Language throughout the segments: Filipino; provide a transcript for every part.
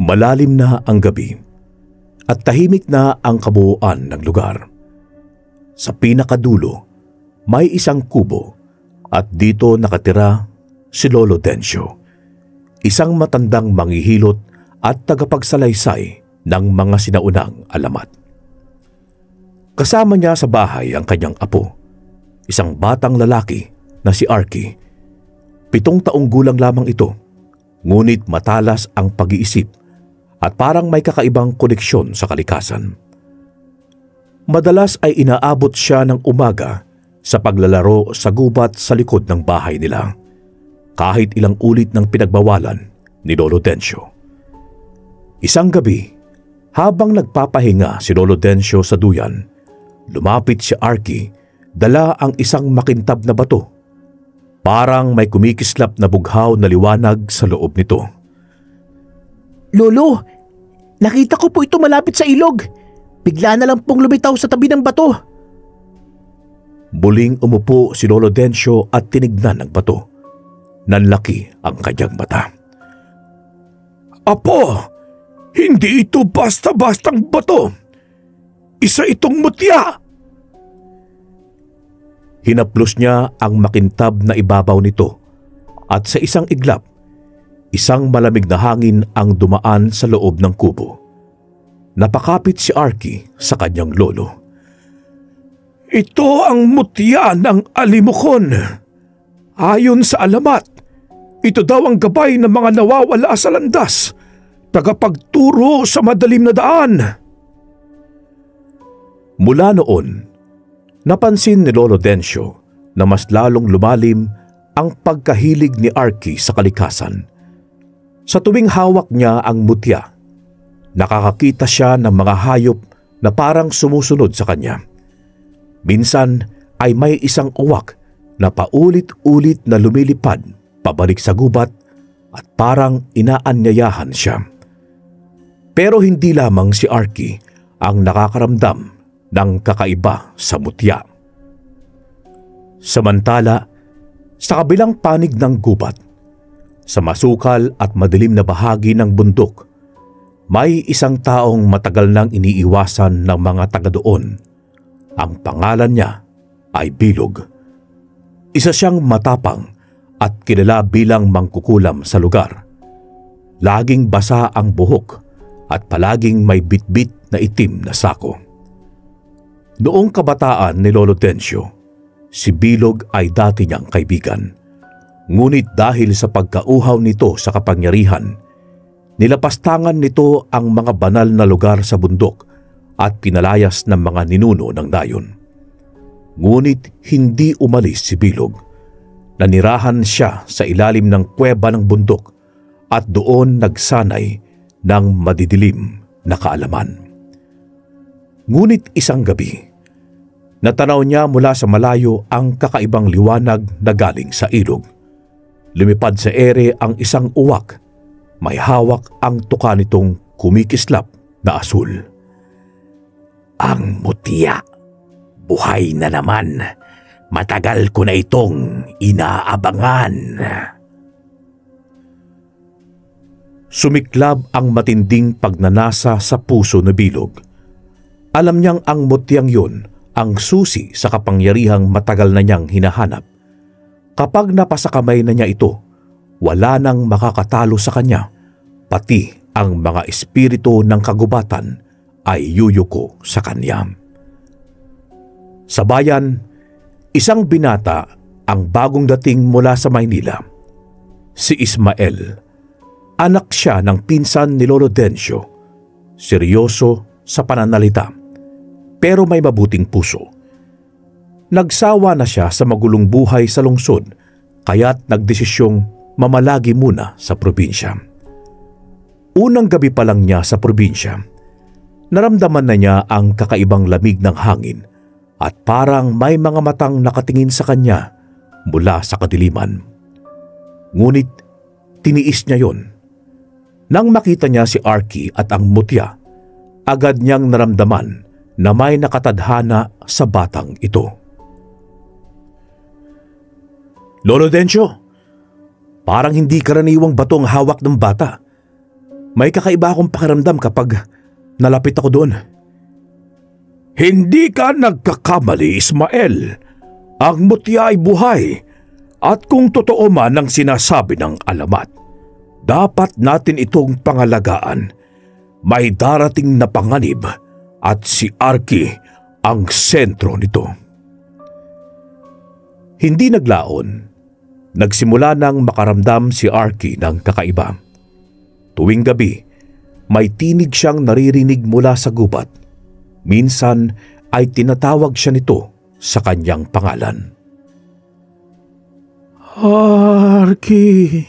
Malalim na ang gabi at tahimik na ang kabuuan ng lugar. Sa pinakadulo, may isang kubo at dito nakatira si Lolo Dencio, isang matandang manghihilot at tagapagsalaysay ng mga sinaunang alamat. Kasama niya sa bahay ang kanyang apo, isang batang lalaki na si Arky. 7 taong gulang lamang ito, ngunit matalas ang pag-iisip at parang may kakaibang koneksyon sa kalikasan. Madalas ay inaabot siya ng umaga sa paglalaro sa gubat sa likod ng bahay nila, kahit ilang ulit ng pinagbawalan ni Lolo Dencio. Isang gabi, habang nagpapahinga si Lolo Dencio sa duyan, lumapit si Arky, dala ang isang makintab na bato. Parang may kumikislap na bughaw na liwanag sa loob nito. Lolo, nakita ko po ito malapit sa ilog. Bigla na lang pong lumitaw sa tabi ng bato. Muling umupo si Lolo Dencio at tinignan ang bato. Nanlaki ang kanyang mata. Apo, hindi ito basta-bastang bato. Isa itong mutya. Hinaplos niya ang makintab na ibabaw nito at sa isang iglap, isang malamig na hangin ang dumaan sa loob ng kubo. Napakapit si Arky sa kanyang lolo. Ito ang mutya ng alimokon. Ayon sa alamat, ito daw ang gabay ng mga nawawala sa landas, tagapagturo sa madilim na daan. Mula noon, napansin ni Lolo Dencio na mas lalong lumalim ang pagkahilig ni Arky sa kalikasan. Sa tuwing hawak niya ang mutya, nakakakita siya ng mga hayop na parang sumusunod sa kanya. Minsan ay may isang uwak na paulit-ulit na lumilipad pabalik sa gubat at parang inaanyayahan siya. Pero hindi lamang si Arky ang nakakaramdam ng kakaiba sa mutya. Samantala, sa kabilang panig ng gubat, sa masukal at madilim na bahagi ng bundok, may isang taong matagal nang iniiwasan ng mga taga doon. Ang pangalan niya ay Bilog. Isa siyang matapang at kilala bilang mangkukulam sa lugar. Laging basa ang buhok at palaging may bitbit na itim na sako. Noong kabataan ni Lolo Dencio, si Bilog ay dati niyang kaibigan. Ngunit dahil sa pagkauhaw nito sa kapangyarihan, nilapastangan nito ang mga banal na lugar sa bundok at pinalayas ng mga ninuno ng dayon. Ngunit hindi umalis si Bilog. Nanirahan siya sa ilalim ng kuweba ng bundok at doon nagsanay ng madidilim na kaalaman. Ngunit isang gabi, natanaw niya mula sa malayo ang kakaibang liwanag na galing sa ilog. Lumipad sa ere ang isang uwak. May hawak ang tuka nitong kumikislap na asul. Ang mutya. Buhay na naman. Matagal ko na itong inaabangan. Sumiklab ang matinding pagnanasa sa puso na Bilog. Alam niyang ang mutyang yun ang susi sa kapangyarihang matagal na niyang hinahanap. Kapag napasakamay na niya ito, wala nang makakatalo sa kanya, pati ang mga espiritu ng kagubatan ay yuyuko sa kanya. Sa bayan, isang binata ang bagong dating mula sa Maynila. Si Ismael. Anak siya ng pinsan ni Lolo Dencio. Seryoso sa pananalita, pero may mabuting puso. Nagsawa na siya sa magulong buhay sa lungsod, kaya't nagdesisyong mamalagi muna sa probinsya. Unang gabi pa lang niya sa probinsya, naramdaman na niya ang kakaibang lamig ng hangin at parang may mga matang nakatingin sa kanya mula sa kadiliman. Ngunit tiniis niya yon. Nang makita niya si Arky at ang mutya, agad niyang naramdaman na may nakatadhana sa batang ito. Lolo Dencio, parang hindi karaniwang batong hawak ng bata. May kakaiba akong pakiramdam kapag nalapit ako doon. Hindi ka nagkakamali, Ismael. Ang mutya ay buhay. At kung totoo man ang sinasabi ng alamat, dapat natin itong pangalagaan. May darating na panganib at si Arky ang sentro nito. Hindi naglaon. Nagsimula nang makaramdam si Arky ng kakaiba. Tuwing gabi, may tinig siyang naririnig mula sa gubat. Minsan ay tinatawag siya nito sa kanyang pangalan. Arky,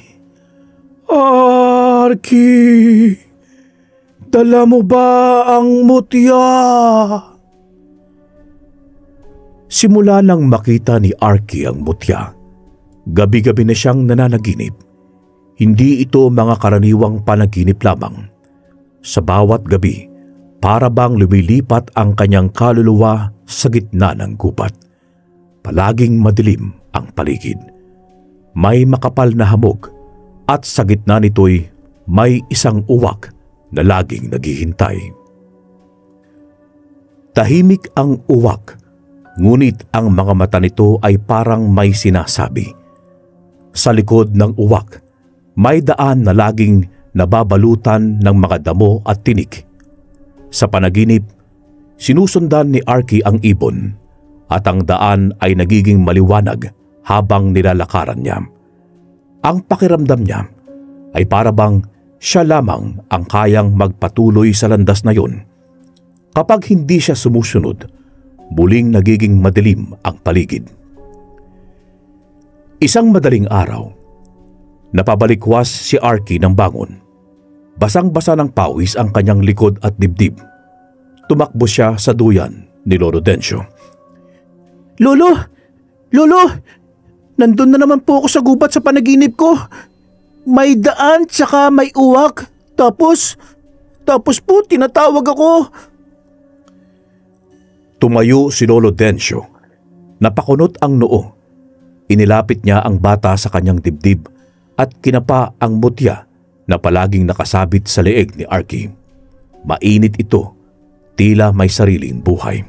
Arky, dala mo ba ang mutya? Simula nang makita ni Arky ang mutya, gabi-gabi na siyang nananaginip. Hindi ito mga karaniwang panaginip lamang. Sa bawat gabi, para bang lumilipat ang kanyang kaluluwa sa gitna ng gubat. Palaging madilim ang paligid. May makapal na hamog at sa gitna nito'y may isang uwak na laging naghihintay. Tahimik ang uwak, ngunit ang mga mata nito ay parang may sinasabi. Sa likod ng uwak, may daan na laging nababalutan ng mga damo at tinik. Sa panaginip, sinusundan ni Arky ang ibon at ang daan ay nagiging maliwanag habang nilalakaran niya. Ang pakiramdam niya ay para bang siya lamang ang kayang magpatuloy sa landas na yun. Kapag hindi siya sumusunod, muling nagiging madilim ang paligid. Isang madaling araw, napabalikwas si Arky ng bangon. Basang-basa ng pawis ang kanyang likod at dibdib. Tumakbo siya sa duyan ni Lolo Dencio. Lolo! Lolo! Nandun na naman po ako sa gubat sa panaginip ko. May daan tsaka may uwak. Tapos po tinatawag ako. Tumayo si Lolo Dencio. Napakunot ang noo. Inilapit niya ang bata sa kanyang dibdib at kinapa ang mutya na palaging nakasabit sa leeg ni Arky. Mainit ito, tila may sariling buhay.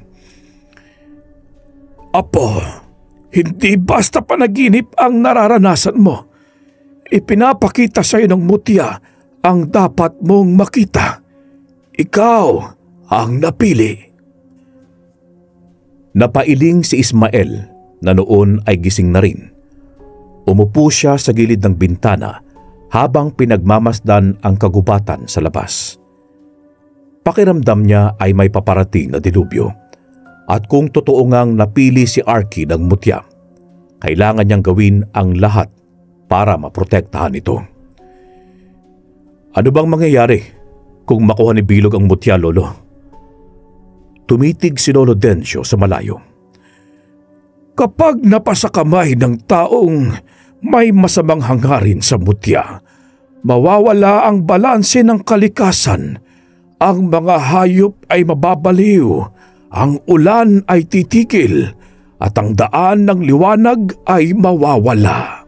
Apo, hindi basta panaginip ang nararanasan mo. Ipinapakita sa iyo ng mutya ang dapat mong makita. Ikaw ang napili. Napailing si Ismael na noon ay gising na rin. Umupo siya sa gilid ng bintana habang pinagmamasdan ang kagubatan sa labas. Pakiramdam niya ay may paparating na dilubyo. At kung totoo ngang napili si Arky ng mutya, kailangan niyang gawin ang lahat para maprotektahan ito. Ano bang mangyayari kung makuha ni Bilog ang mutya, Lolo? Tumitig si Lolo Dencio sa malayo. Kapag napasa kamay ng taong may masamang hangarin sa mutya, mawawala ang balanse ng kalikasan. Ang mga hayop ay mababaliw, ang ulan ay titikil, at ang daan ng liwanag ay mawawala.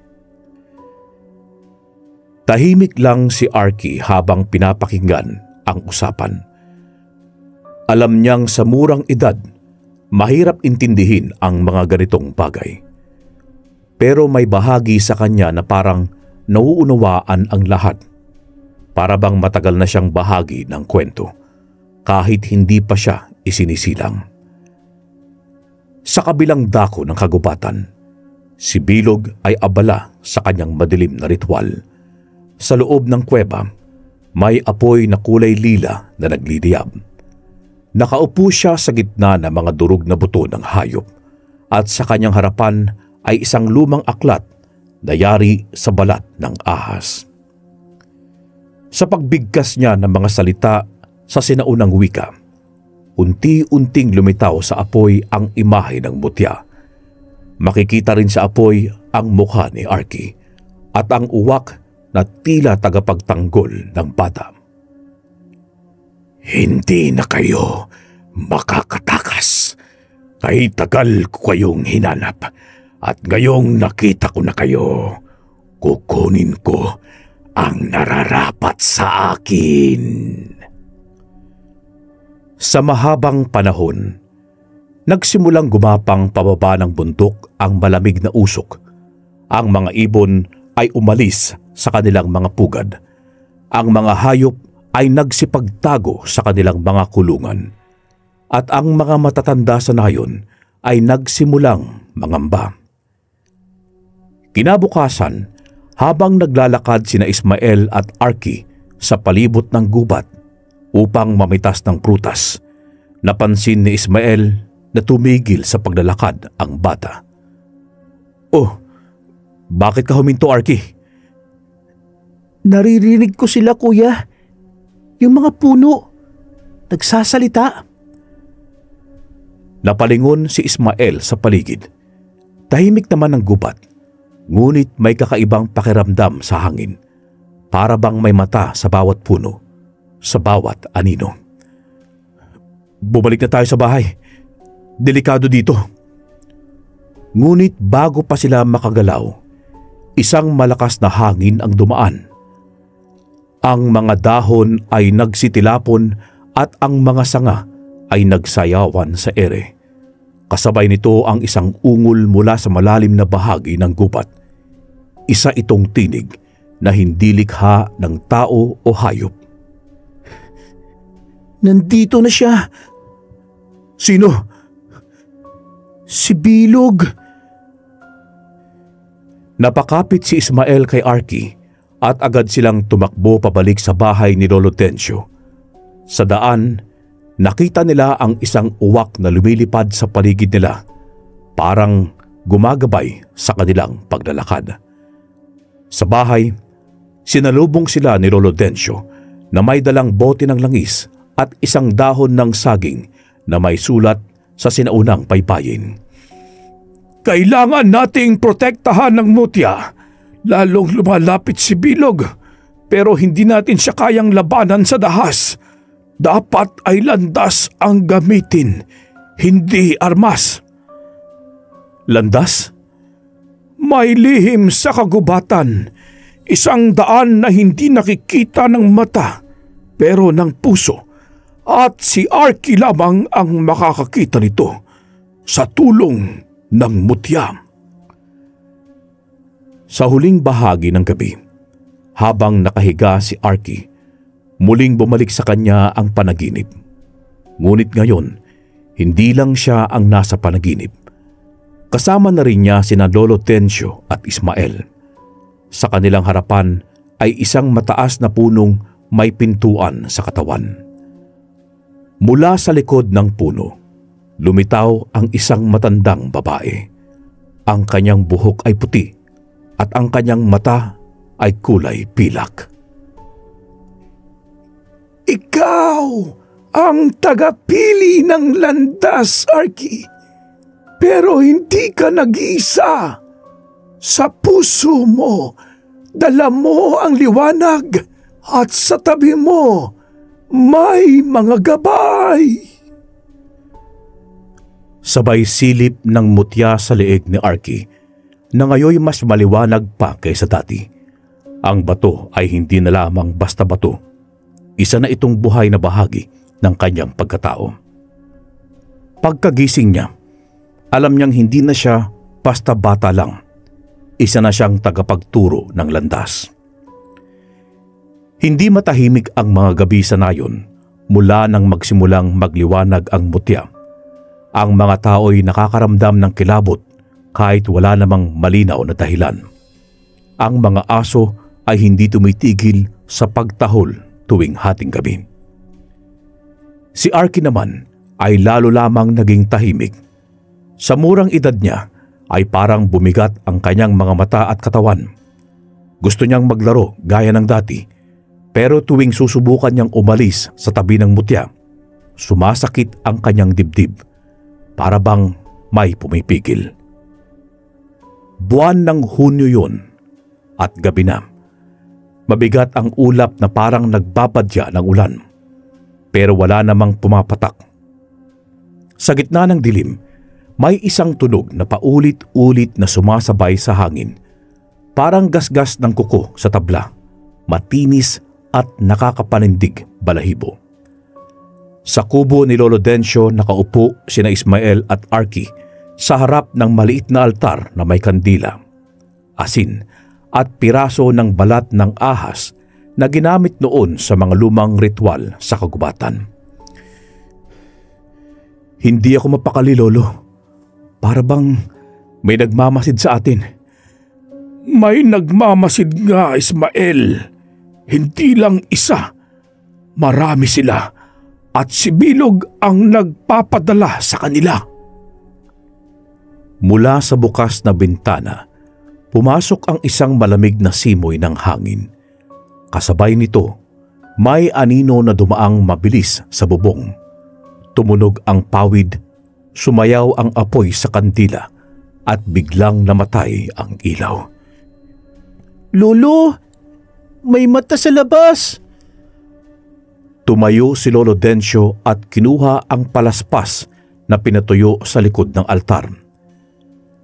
Tahimik lang si Arky habang pinapakinggan ang usapan. Alam niyang sa murang edad, mahirap intindihin ang mga ganitong bagay. Pero may bahagi sa kanya na parang nauunawaan ang lahat. Para bang matagal na siyang bahagi ng kwento, kahit hindi pa siya isinisilang. Sa kabilang dako ng kagubatan, si Bilog ay abala sa kanyang madilim na ritual. Sa loob ng kuweba, may apoy na kulay lila na nagliliyab. Nakaupo siya sa gitna ng mga durog na buto ng hayop at sa kanyang harapan ay isang lumang aklat na yari sa balat ng ahas. Sa pagbigkas niya ng mga salita sa sinaunang wika, unti-unting lumitaw sa apoy ang imahe ng mutya. Makikita rin sa apoy ang mukha ni Arky at ang uwak na tila tagapagtanggol ng bata. Hindi na kayo makakatakas. Kay tagal ko kayong hinanap at ngayong nakita ko na kayo, kukunin ko ang nararapat sa akin. Sa mahabang panahon, nagsimulang gumapang pababa ng bundok ang malamig na usok. Ang mga ibon ay umalis sa kanilang mga pugad. Ang mga hayop ay nagsipagtago sa kanilang mga kulungan. At ang mga matatanda sa nayon ay nagsimulang mangamba. Kinabukasan, habang naglalakad sina Ismael at Arky sa palibot ng gubat upang mamitas ng prutas, napansin ni Ismael na tumigil sa paglalakad ang bata. "Oh, bakit ka huminto, Arky?" Naririnig ko sila, kuya. Yung mga puno, nagsasalita. Napalingon si Ismael sa paligid. Tahimik naman ang gubat, ngunit may kakaibang pakiramdam sa hangin. Para bang may mata sa bawat puno, sa bawat anino. "Bumalik na tayo sa bahay. Delikado dito." Ngunit bago pa sila makagalaw, isang malakas na hangin ang dumaan. Ang mga dahon ay nagsitilapon at ang mga sanga ay nagsayawan sa ere. Kasabay nito ang isang ungol mula sa malalim na bahagi ng gubat. Isa itong tinig na hindi likha ng tao o hayop. Nandito na siya. "Sino?" Si Bilog. Napakapit si Ismael kay Arky at agad silang tumakbo pabalik sa bahay ni Lolo Tencio. Sa daan, nakita nila ang isang uwak na lumilipad sa paligid nila, parang gumagabay sa kanilang paglalakad. Sa bahay, sinalubong sila ni Lolo Tencio na may dalang bote ng langis at isang dahon ng saging na may sulat sa sinaunang paypayin. Kailangan nating protektahan ng mutya, lalong lumalapit si Bilog, pero hindi natin siya kayang labanan sa dahas. Dapat ay landas ang gamitin, hindi armas. Landas? May lihim sa kagubatan, isang daan na hindi nakikita ng mata, pero ng puso. At si Arky lamang ang makakakita nito sa tulong ng mutya. Sa huling bahagi ng gabi, habang nakahiga si Arky, muling bumalik sa kanya ang panaginip. Ngunit ngayon, hindi lang siya ang nasa panaginip. Kasama na rin niya sina Lolo Tencio at Ismael. Sa kanilang harapan ay isang mataas na punong may pintuan sa katawan. Mula sa likod ng puno, lumitaw ang isang matandang babae. Ang kanyang buhok ay puti at ang kanyang mata ay kulay pilak. Ikaw ang tagapili ng landas, Arky. Pero hindi ka nag-iisa. Sa puso mo, dala mo ang liwanag at sa tabi mo, may mga gabay. Sabay silip ng mutya sa leeg ni Arky na ngayon mas maliwanag pa kaysa dati. Ang bato ay hindi na lamang basta bato. Isa na itong buhay na bahagi ng kanyang pagkatao. Pagkagising niya, alam niyang hindi na siya basta bata lang. Isa na siyang tagapagturo ng landas. Hindi matahimik ang mga gabi sa nayon mula nang magsimulang magliwanag ang mutya. Ang mga tao'y nakakaramdam ng kilabot kahit wala namang malinaw na dahilan. Ang mga aso ay hindi tumitigil sa pagtahol tuwing hating gabi. Si Arky naman ay lalo lamang naging tahimik. Sa murang edad niya ay parang bumigat ang kanyang mga mata at katawan. Gusto niyang maglaro gaya ng dati, pero tuwing susubukan niyang umalis sa tabi ng mutya, sumasakit ang kanyang dibdib, para bang may pumipigil. Buwan ng Hunyo yun at gabi na. Mabigat ang ulap na parang nagbabadya ng ulan, pero wala namang pumapatak. Sa gitna ng dilim, may isang tunog na paulit-ulit na sumasabay sa hangin, parang gasgas ng kuko sa tabla. matinis at nakakapanindig balahibo. Sa kubo ni Lolo Dencio nakaupo sina Ismael at Arky sa harap ng maliit na altar na may kandila, asin at piraso ng balat ng ahas na ginamit noon sa mga lumang ritual sa kagubatan. Hindi ako mapakali, Lolo. Para bang may nagmamasid sa atin. May nagmamasid nga, Ismael. Hindi lang isa. Marami sila at si Bilog ang nagpapadala sa kanila. Mula sa bukas na bintana, pumasok ang isang malamig na simoy ng hangin. Kasabay nito, may anino na dumaang mabilis sa bubong. Tumunog ang pawid, sumayaw ang apoy sa kandila at biglang namatay ang ilaw. Lolo, may mata sa labas! Tumayo si Lolo Dencio at kinuha ang palaspas na pinatuyo sa likod ng altar.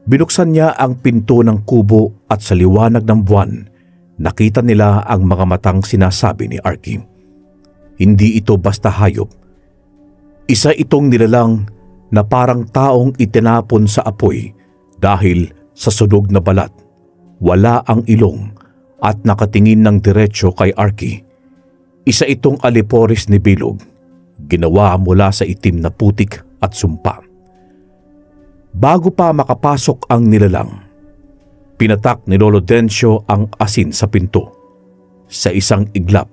Binuksan niya ang pinto ng kubo at sa liwanag ng buwan, nakita nila ang mga matang sinasabi ni Arky. Hindi ito basta hayop. Isa itong nilalang na parang taong itinapon sa apoy dahil sa sunog na balat. Wala ang ilong at nakatingin ng diretsyo kay Arky. Isa itong aliporis ni Bilog, ginawa mula sa itim na putik at sumpa. Bago pa makapasok ang nilalang, pinatak ni Lolo Dencio ang asin sa pinto. Sa isang iglap,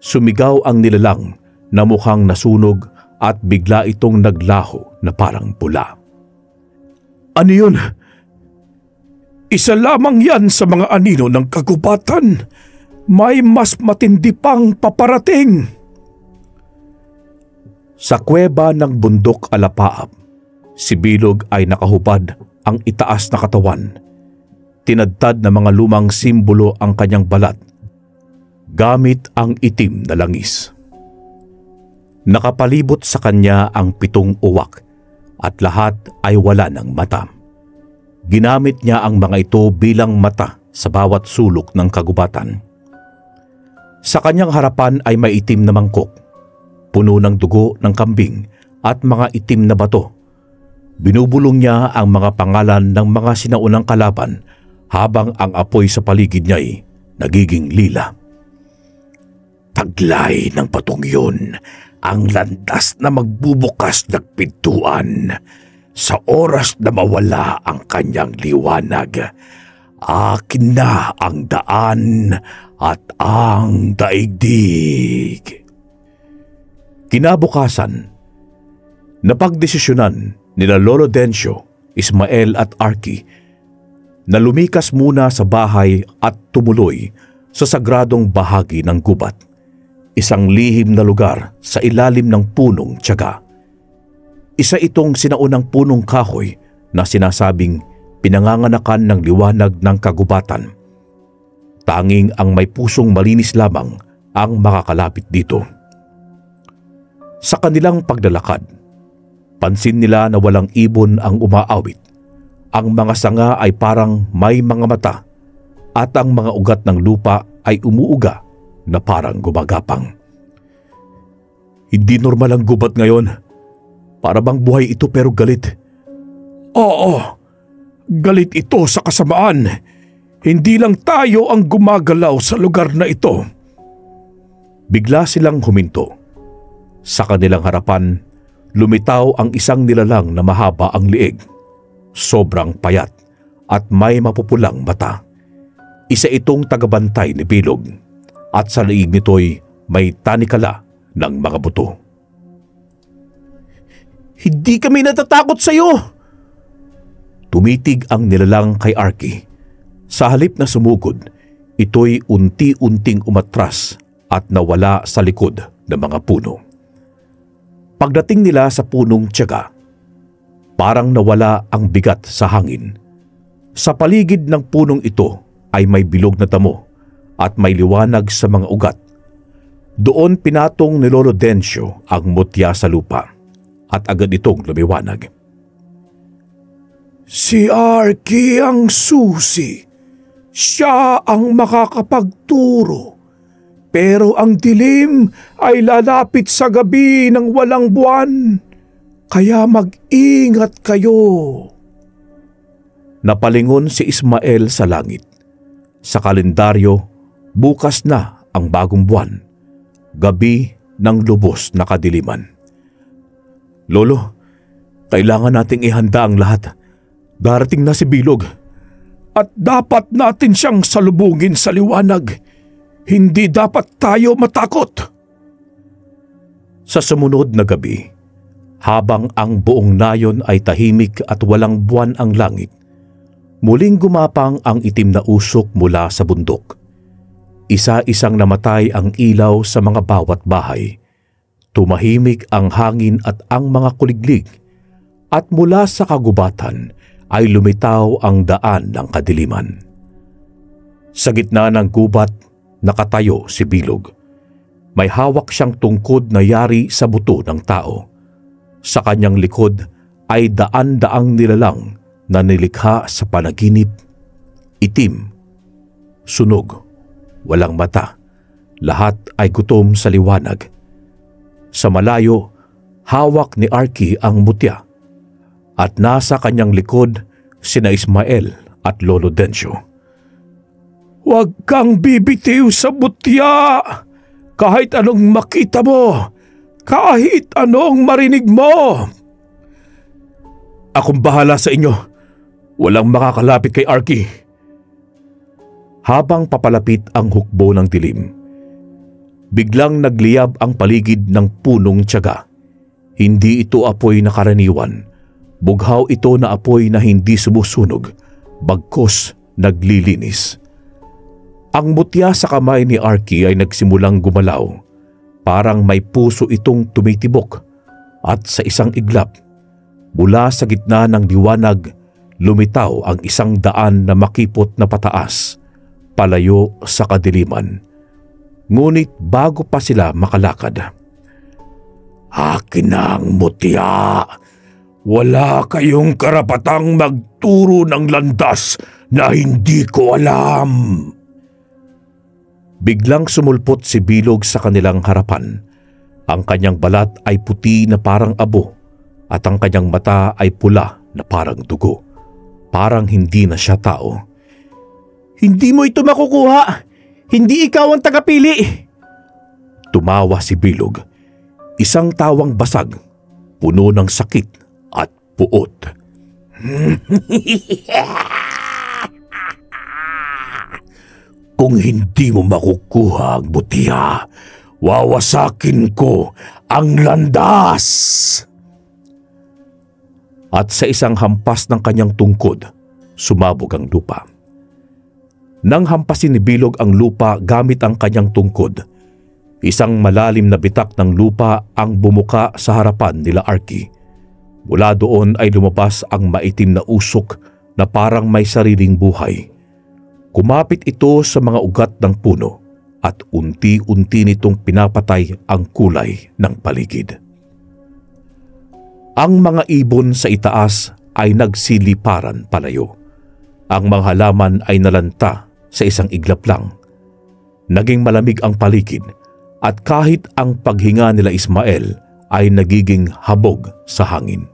sumigaw ang nilalang na mukhang nasunog at bigla itong naglaho na parang pula. Ano yun? Isa lamang yan sa mga anino ng kagubatan. May mas matindi pang paparating. Sa kuweba ng bundok Alapaap, si Bilog ay nakahubad ang itaas na katawan. Tinadtad na mga lumang simbolo ang kanyang balat, gamit ang itim na langis. Nakapalibot sa kanya ang 7 uwak at lahat ay wala ng mata. Ginamit niya ang mga ito bilang mata sa bawat sulok ng kagubatan. Sa kanyang harapan ay may itim na mangkok, puno ng dugo ng kambing at mga itim na bato. Binubulong niya ang mga pangalan ng mga sinaunang kalaban habang ang apoy sa paligid niya ay nagiging lila. Taglay ng patong yun ang landas na magbubukas ng pintuan. Sa oras na mawala ang kanyang liwanag, akin na ang daan at ang daigdig. Kinabukasan, napagdesisyonan nila Lolo Dencio, Ismael at Arky na lumikas muna sa bahay at tumuloy sa sagradong bahagi ng gubat, isang lihim na lugar sa ilalim ng punong tiyaga. Isa itong sinaunang punong kahoy na sinasabing pinanganganakan ng liwanag ng kagubatan. Tanging ang may pusong malinis lamang ang makakalapit dito. Sa kanilang paglalakad, pansin nila na walang ibon ang umaawit. Ang mga sanga ay parang may mga mata at ang mga ugat ng lupa ay umuuga na parang gumagapang. Hindi normal ang gubat ngayon. Para bang buhay ito pero galit. Oo, galit ito sa kasamaan. Hindi lang tayo ang gumagalaw sa lugar na ito. Bigla silang huminto. Sa kanilang harapan, lumitaw ang isang nilalang na mahaba ang liig. Sobrang payat at may mapupulang mata. Isa itong tagabantay ni Bilog at sa liig nito'y may tanikala ng mga buto. Hindi kami natatakot sa iyo! Tumitig ang nilalang kay Arky. Sa halip na sumugod, ito'y unti-unting umatras at nawala sa likod ng mga puno. Pagdating nila sa punong tiyaga, parang nawala ang bigat sa hangin. Sa paligid ng punong ito ay may bilog na damo at may liwanag sa mga ugat. Doon pinatong ni Lolo Dencio ang mutya sa lupa at agad itong lumiwanag. Si Arky ang susi. Siya ang makakapagturo Pero ang dilim ay lalapit sa gabi ng walang buwan, kaya mag-ingat kayo. Napalingon si Ismael sa langit. Sa kalendaryo, bukas na ang bagong buwan, gabi ng lubos na kadiliman. Lolo, kailangan nating ihanda ang lahat. Darating na si Bilog. At dapat natin siyang salubungin sa liwanag. Hindi dapat tayo matakot. Sa sumunod na gabi, habang ang buong nayon ay tahimik at walang buwan ang langit, muling gumapang ang itim na usok mula sa bundok. Isa-isang namatay ang ilaw sa mga bawat bahay. Tumahimik ang hangin at ang mga kuliglig, at mula sa kagubatan ay lumitaw ang daan ng kadiliman. Sa gitna ng gubat, nakatayo si Bilog. May hawak siyang tungkod na yari sa buto ng tao. Sa kanyang likod ay daan-daang nilalang na nilikha sa panaginip. Itim, sunog, walang mata, lahat ay gutom sa liwanag. Sa malayo, hawak ni Arky ang mutya, at nasa kanyang likod sina Ismael at Lolo Dencio. Huwag kang bibitiw sa mutya, kahit anong makita mo, kahit anong marinig mo. Akong bahala sa inyo. Walang makakalapit kay Arky. Habang papalapit ang hukbo ng dilim, biglang nagliyab ang paligid ng punong tiyaga. Hindi ito apoy na karaniwan. Bughaw ito na apoy na hindi sumusunog, bagkus naglilinis. Ang mutya sa kamay ni Arky ay nagsimulang gumalaw. Parang may puso itong tumitibok, at sa isang iglap, mula sa gitna ng liwanag, lumitaw ang isang daan na makipot na pataas, palayo sa kadiliman. Ngunit bago pa sila makalakad, "Akin na ang mutya. Wala kayong karapatang magturo ng landas na hindi ko alam." Biglang sumulpot si Bilog sa kanilang harapan. Ang kanyang balat ay puti na parang abo, at ang kanyang mata ay pula na parang dugo. Parang hindi na siya tao. Hindi mo ito makukuha. Hindi ikaw ang tagapili. Tumawa si Bilog. Isang tawang basag, puno ng sakit at puot. Kung hindi mo makukuha ang mutya, wawasakin ko ang landas. At sa isang hampas ng kanyang tungkod, sumabog ang lupa. Nang hampasin ni Bilog ang lupa gamit ang kanyang tungkod, isang malalim na bitak ng lupa ang bumuka sa harapan nila Arky. Mula doon ay lumabas ang maitim na usok na parang may sariling buhay. Kumapit ito sa mga ugat ng puno at unti-unti nitong pinapatay ang kulay ng paligid. Ang mga ibon sa itaas ay nagsiliparan palayo. Ang mga halaman ay nalanta sa isang iglap lang. Naging malamig ang paligid, at kahit ang paghinga nila Ismael ay nagiging habog sa hangin.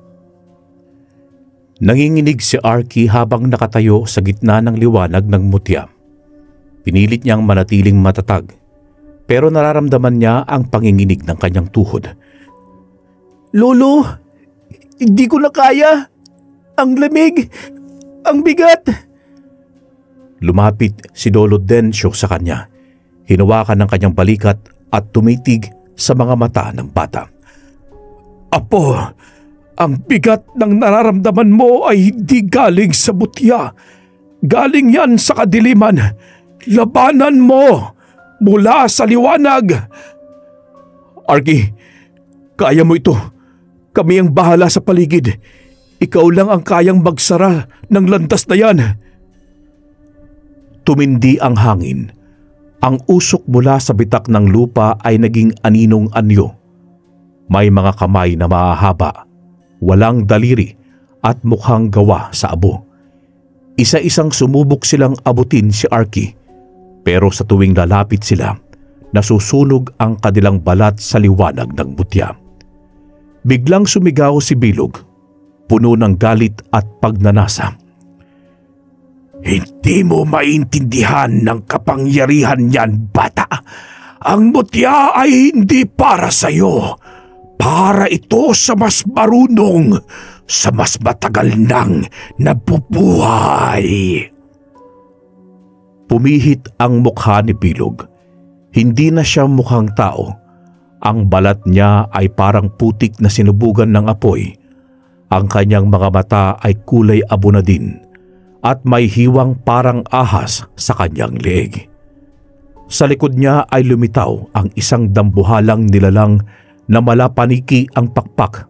Nanginginig si Arky habang nakatayo sa gitna ng liwanag ng mutya. Pinilit niyang manatiling matatag, pero nararamdaman niya ang panginginig ng kanyang tuhod. Lolo, hindi ko na kaya. Ang lamig, ang bigat. Lumapit si Lolo Dencio sa kanya. Hinawakan ng kanyang balikat at tumitig sa mga mata ng bata. Apo, ang bigat ng nararamdaman mo ay hindi galing sa mutya. Galing yan sa kadiliman. Labanan mo mula sa liwanag. Arky, kaya mo ito. Kami ang bahala sa paligid. Ikaw lang ang kayang magsara ng landas na yan. Tumindi ang hangin. Ang usok mula sa bitak ng lupa ay naging aninong anyo. May mga kamay na mahahaba, walang daliri at mukhang gawa sa abo. Isa-isang sumubok silang abutin si Arky, pero sa tuwing lalapit sila, nasusunog ang kanilang balat sa liwanag ng mutya. Biglang sumigaw si Bilog, puno ng galit at pagnanasa. Hindi mo maintindihan ng kapangyarihan niyan, bata. Ang mutya ay hindi para sa'yo. Para ito sa mas marunong, sa mas matagal nang nabubuhay. Pumihit ang mukha ni Bilog. Hindi na siya mukhang tao. Ang balat niya ay parang putik na sinubugan ng apoy. Ang kanyang mga mata ay kulay abo na din at may hiwang parang ahas sa kanyang leeg. Sa likod niya ay lumitaw ang isang dambuhalang nilalang na malapaniki ang pakpak.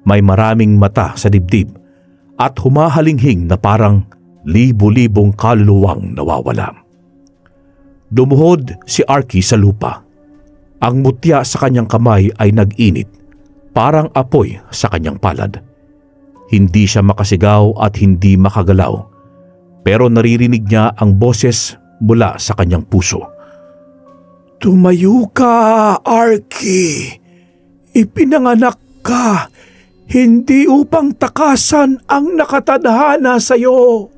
May maraming mata sa dibdib at humahalinghing na parang libo-libong kaluluwang nawawala. Lumuhod si Arky sa lupa. Ang mutya sa kanyang kamay ay nag-init, parang apoy sa kanyang palad. Hindi siya makasigaw at hindi makagalaw, pero naririnig niya ang boses mula sa kanyang puso. Tumayo ka, Arky. Ipinanganak ka, hindi upang takasan ang nakatadhana sa iyo.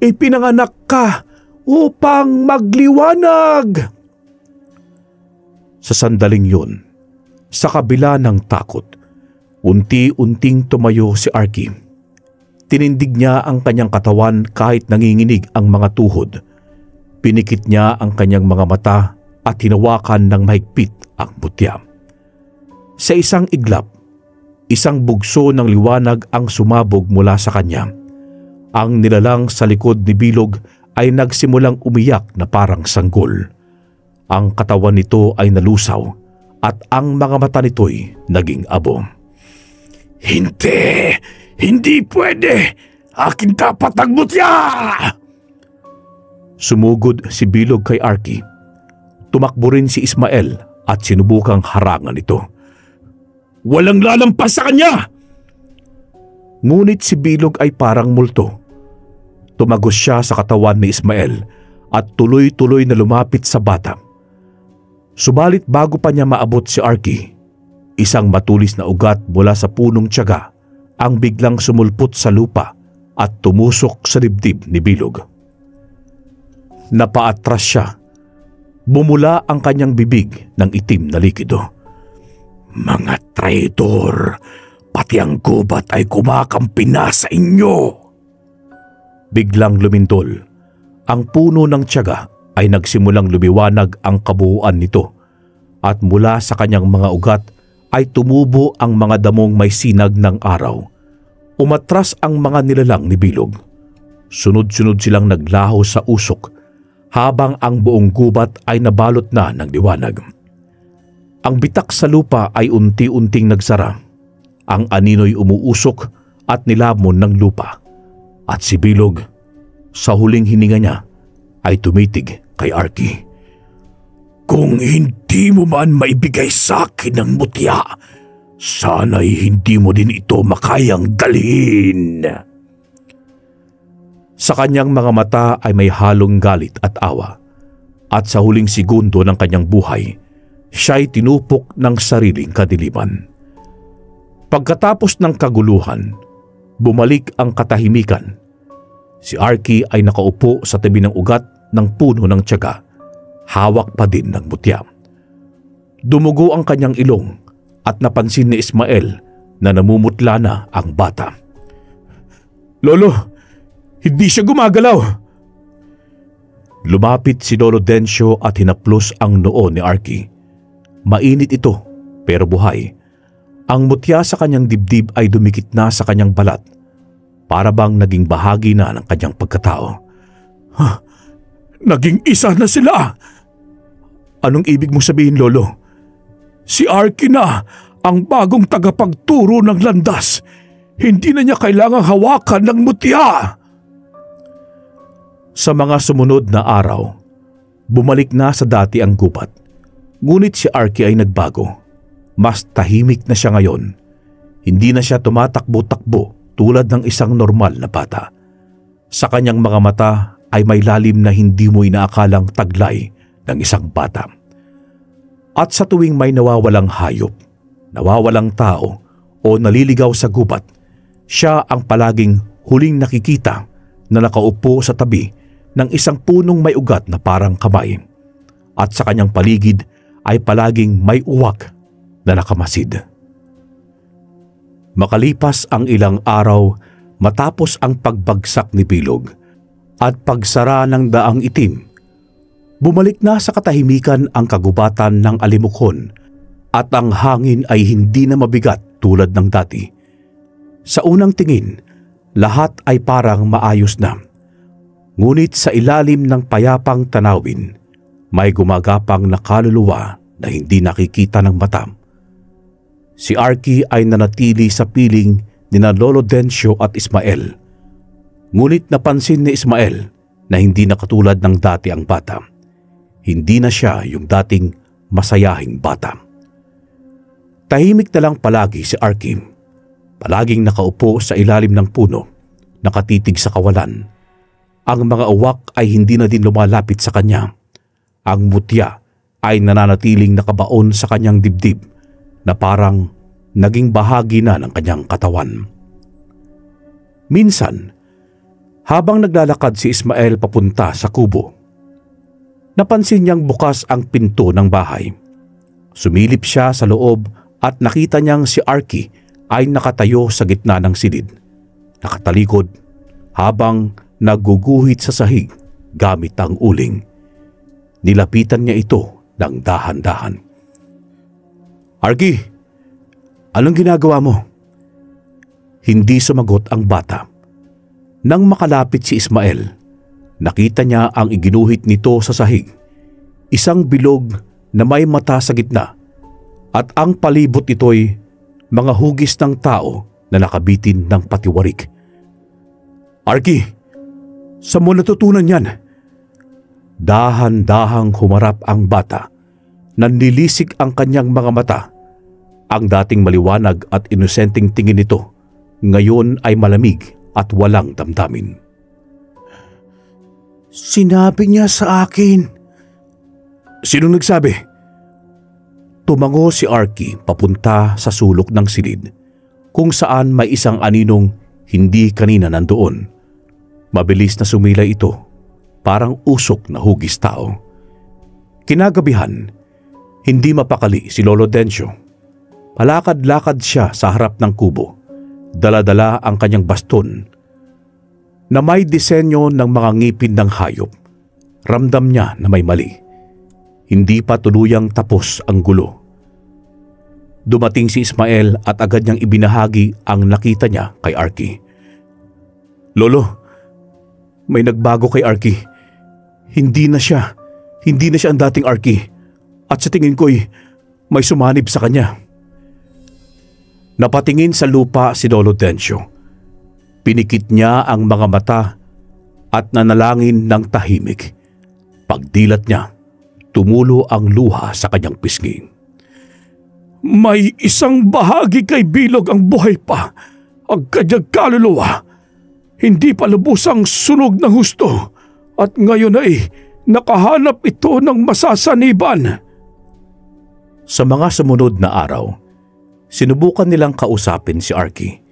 Ipinanganak ka upang magliwanag. Sa sandaling yun, sa kabila ng takot, unti-unting tumayo si Arky. Tinindig niya ang kanyang katawan kahit nanginginig ang mga tuhod. Pinikit niya ang kanyang mga mata at hinawakan ng mahigpit ang mutya. Sa isang iglap, isang bugso ng liwanag ang sumabog mula sa kanya. Ang nilalang sa likod ni Bilog ay nagsimulang umiyak na parang sanggol. Ang katawan nito ay nalusaw at ang mga mata nito'y naging abo. Hindi! Hindi pwede! Akin dapat ang mutya! Sumugod si Bilog kay Arky. Tumakbo rin si Ismael at sinubukang harangan ito. Walang lalampas sa kanya! Ngunit si Bilog ay parang multo. Tumagos siya sa katawan ni Ismael at tuloy-tuloy na lumapit sa bata. Subalit bago pa niya maabot si Arky, isang matulis na ugat mula sa punong tiyaga ang biglang sumulpot sa lupa at tumusok sa dibdib ni Bilog. Napaatras siya. Bumula ang kanyang bibig ng itim na likido. Mga traitor, pati ang gubat ay kumakampi na sa inyo. Biglang lumindol. Ang puno ng tiyaga ay nagsimulang lumiwanag ang kabuuan nito at mula sa kanyang mga ugat ay tumubo ang mga damong may sinag ng araw. Umatras ang mga nilalang ni Bilog. Sunod-sunod silang naglaho sa usok habang ang buong gubat ay nabalot na ng liwanag. Ang bitak sa lupa ay unti-unting nagsara. Ang anino'y umuusok at nilamon ng lupa. At si Bilog, sa huling hininga niya, ay tumitig kay Arky. Kung hindi mo man maibigay sa akin ng mutya, sana'y hindi mo din ito makayang dalhin. Sa kanyang mga mata ay may halong galit at awa. At sa huling segundo ng kanyang buhay, siya'y tinupok ng sariling kadiliman. Pagkatapos ng kaguluhan, bumalik ang katahimikan. Si Arky ay nakaupo sa tabi ng ugat ng puno ng tiyaga. Hawak pa din ng mutya. Dumugo ang kanyang ilong at napansin ni Ismael na namumutla na ang bata. Lolo, hindi siya gumagalaw. Lumapit si Lolo Dencio at hinaplos ang noo ni Arky. Mainit ito pero buhay. Ang mutya sa kanyang dibdib ay dumikit na sa kanyang balat. Para bang naging bahagi na ng kanyang pagkatao. Naging isa na sila. Anong ibig mong sabihin, Lolo? Si Arky na ang bagong tagapagturo ng landas. Hindi na niya kailangang hawakan ng mutya. Sa mga sumunod na araw, bumalik na sa dati ang gubat. Ngunit si Arky ay nagbago. Mas tahimik na siya ngayon. Hindi na siya tumatakbo-takbo tulad ng isang normal na bata. Sa kanyang mga mata ay may lalim na hindi mo inaakalang taglay ng isang bata. At sa tuwing may nawawalang hayop, nawawalang tao o naliligaw sa gubat, siya ang palaging huling nakikita na nakaupo sa tabi ng isang punong may ugat na parang kamay. At sa kanyang paligid ay palaging may uwak na nakamasid. Makalipas ang ilang araw matapos ang pagbagsak ni Bilog at pagsara ng daang itim, bumalik na sa katahimikan ang kagubatan ng alimukhon at ang hangin ay hindi na mabigat tulad ng dati. Sa unang tingin, lahat ay parang maayos na. Ngunit sa ilalim ng payapang tanawin, may gumagapang na kaluluwa na hindi nakikita ng mata. Si Arky ay nanatili sa piling ni Lolo Dencio at Ismael. Ngunit napansin ni Ismael na hindi na katulad ng dati ang bata. Hindi na siya yung dating masayahing bata. Tahimik na lang palagi si Arky. Palaging nakaupo sa ilalim ng puno, nakatitig sa kawalan. Ang mga uwak ay hindi na din lumalapit sa kanya. Ang mutya ay nananatiling nakabaon sa kanyang dibdib na parang naging bahagi na ng kanyang katawan. Minsan, habang naglalakad si Ismael papunta sa kubo, napansin niyang bukas ang pinto ng bahay. Sumilip siya sa loob at nakita niyang si Arky ay nakatayo sa gitna ng silid, nakatalikod habang naguguhit sa sahig gamit ang uling. Nilapitan niya ito ng dahan-dahan. "Arky, anong ginagawa mo?" Hindi sumagot ang bata. Nang makalapit si Ismael, nakita niya ang iginuhit nito sa sahig, isang bilog na may mata sa gitna, at ang palibot ito'y mga hugis ng tao na nakabitin ng patiwarik. "Arky, saan mo natutunan yan?" Dahan-dahang humarap ang bata. Nanlilisik ang kanyang mga mata. Ang dating maliwanag at inosenteng tingin nito, ngayon ay malamig at walang damdamin. Sinabi niya sa akin. "Sinong nagsabi?" Tumango si Arky papunta sa sulok ng silid, kung saan may isang aninong hindi kanina nandoon. Mabilis na sumilay ito, parang usok na hugis tao. Kinagabihan, hindi mapakali si Lolo Dencio. Palakad-lakad siya sa harap ng kubo. Dala-dala ang kanyang baston na may disenyo ng mga ngipin ng hayop. Ramdam niya na may mali. Hindi pa tuluyang tapos ang gulo. Dumating si Ismael at agad niyang ibinahagi ang nakita niya kay Arky. "Lolo, may nagbago kay Arky. Hindi na siya ang dating Arky. At sa tingin ko'y may sumanib sa kanya." Napatingin sa lupa si Lolo Dencio. Pinikit niya ang mga mata at nanalangin ng tahimik. Pagdilat niya, tumulo ang luha sa kanyang pisngi. "May isang bahagi kay Bilog ang buhay pa, ang kanyang kaluluwa. Hindi pa lubusang sunog ng husto at ngayon ay nakahanap ito ng masasaniban." Sa mga sumunod na araw, sinubukan nilang kausapin si Arky.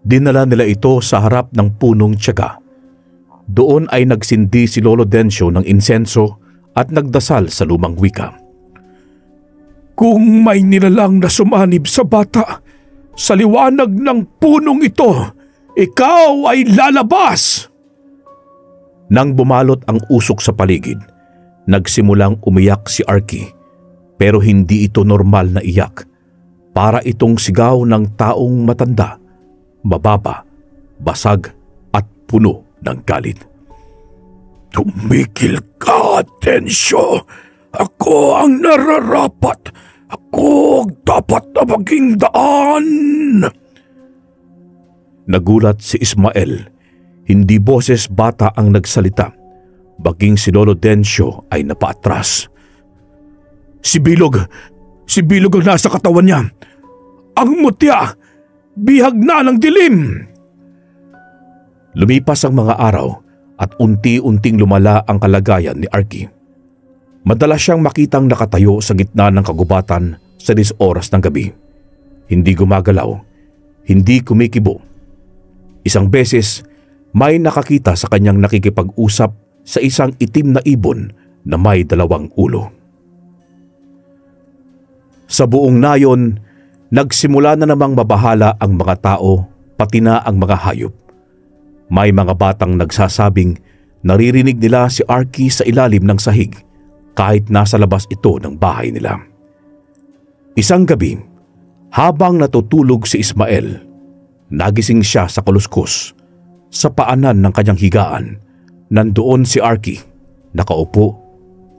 Dinala nila ito sa harap ng punong tiyaga. Doon ay nagsindi si Lolo Dencio ng insenso at nagdasal sa lumang wika. "Kung may nilalang na sumanib sa bata, sa liwanag ng punong ito, ikaw ay lalabas!" Nang bumalot ang usok sa paligid, nagsimulang umiyak si Arky, pero hindi ito normal na iyak. Para itong sigaw ng taong matanda, mababa, basag at puno ng galit. "Tumigil ka, Dencio! Ako ang nararapat! Ako ang dapat na maging daan!" Nagulat si Ismael. Hindi boses bata ang nagsalita. Baging si Lolo Dencio ay napaatras. Si Bilog ang nasa katawan niya. Ang mutya, bihag na ng dilim." Lumipas ang mga araw at unti-unting lumala ang kalagayan ni Arky. Madalas siyang makitang nakatayo sa gitna ng kagubatan sa 10 oras ng gabi. Hindi gumagalaw, hindi kumikibo. Isang beses, may nakakita sa kanyang nakikipag-usap sa isang itim na ibon na may 2 ulo. Sa buong nayon, nagsimula na namang mabahala ang mga tao, pati na ang mga hayop. May mga batang nagsasabing naririnig nila si Arky sa ilalim ng sahig kahit nasa labas ito ng bahay nila. Isang gabi, habang natutulog si Ismael, nagising siya sa kaluskos. Sa paanan ng kanyang higaan, nandoon si Arky, nakaupo,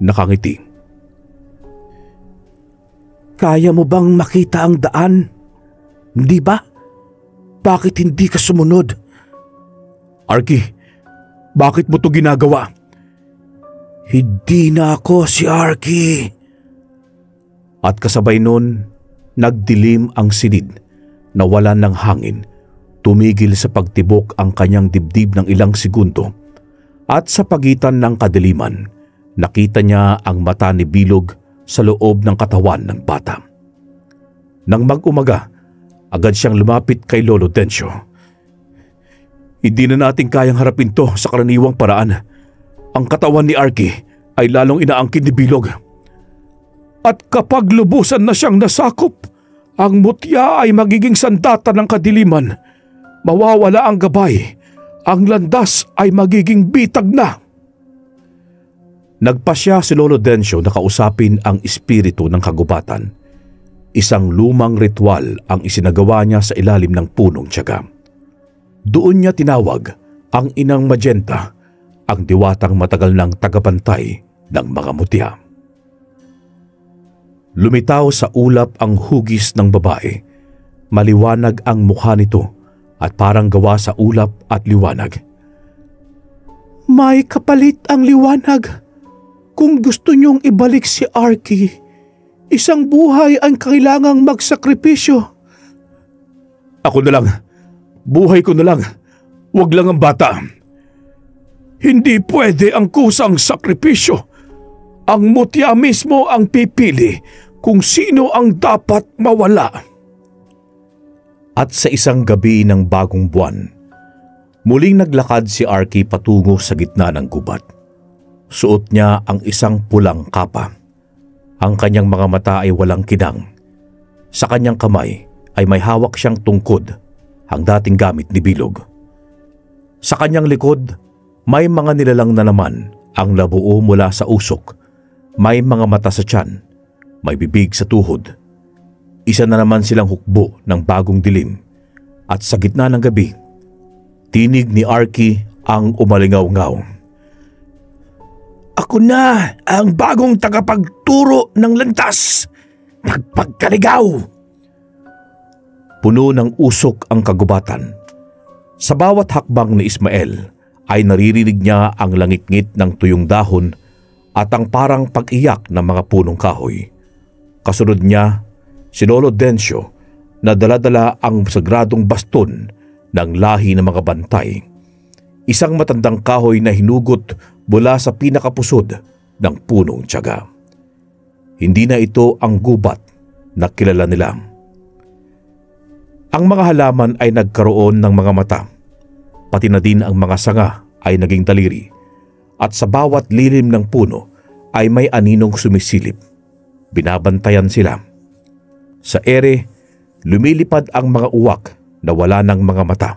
nakangiti. Kaya mo bang makita ang daan? Hindi ba? Bakit hindi ka sumunod? Arky, bakit mo to ginagawa? Hindi na ako si Arky. At kasabay nun, nagdilim ang silid, nawalan ng hangin, tumigil sa pagtibok ang kanyang dibdib ng ilang segundo, at sa pagitan ng kadiliman, nakita niya ang mata ni Bilog sa loob ng katawan ng bata. Nang mag-umaga, agad siyang lumapit kay Lolo Dencio. Hindi na natin kayang harapin to sa karaniwang paraan. Ang katawan ni Arky ay lalong inaangkin ni Bilog. At kapag lubusan na siyang nasakop, ang mutya ay magiging sandata ng kadiliman. Mawawala ang gabay. Ang landas ay magiging bitag na. Nagpasya si Lolo Dencio na kausapin ang espiritu ng kagubatan. Isang lumang ritual ang isinagawa niya sa ilalim ng punong tiyaga. Doon niya tinawag ang Inang Magenta, ang diwatang matagal ng tagapantay ng mga mutya. Lumitaw sa ulap ang hugis ng babae. Maliwanag ang mukha nito at parang gawa sa ulap at liwanag. May kapalit ang liwanag. Kung gusto niyong ibalik si Arky, isang buhay ang kailangang magsakripisyo. Ako na lang. Buhay ko na lang. Huwag lang ang bata. Hindi pwede ang kusang sakripisyo. Ang mutya mismo ang pipili kung sino ang dapat mawala. At sa isang gabi ng bagong buwan, muling naglakad si Arky patungo sa gitna ng gubat. Suot niya ang isang pulang kapa. Ang kanyang mga mata ay walang kinang. Sa kanyang kamay ay may hawak siyang tungkod, ang dating gamit ni Bilog. Sa kanyang likod, may mga nilalang na naman ang nabuo mula sa usok. May mga mata sa tiyan, may bibig sa tuhod. Isa na naman silang hukbo ng bagong dilim. At sa gitna ng gabi, tinig ni Arky ang umalingaw-ngaw. Ako na ang bagong tagapagturo ng landas. Nagpagkaligaw! Puno ng usok ang kagubatan. Sa bawat hakbang ni Ismael ay naririnig niya ang langit-ngit ng tuyong dahon at ang parang pag-iyak ng mga punong kahoy. Kasunod niya, si Lolo Dencio na dala-dala ang sagradong baston ng lahi ng mga bantay. Isang matandang kahoy na hinugot mula sa pinakapusod ng punong tiyaga. Hindi na ito ang gubat na kilala nila. Ang mga halaman ay nagkaroon ng mga mata, pati na din ang mga sanga ay naging daliri, at sa bawat lilim ng puno ay may aninong sumisilip. Binabantayan sila. Sa ere, lumilipad ang mga uwak na wala ng mga mata,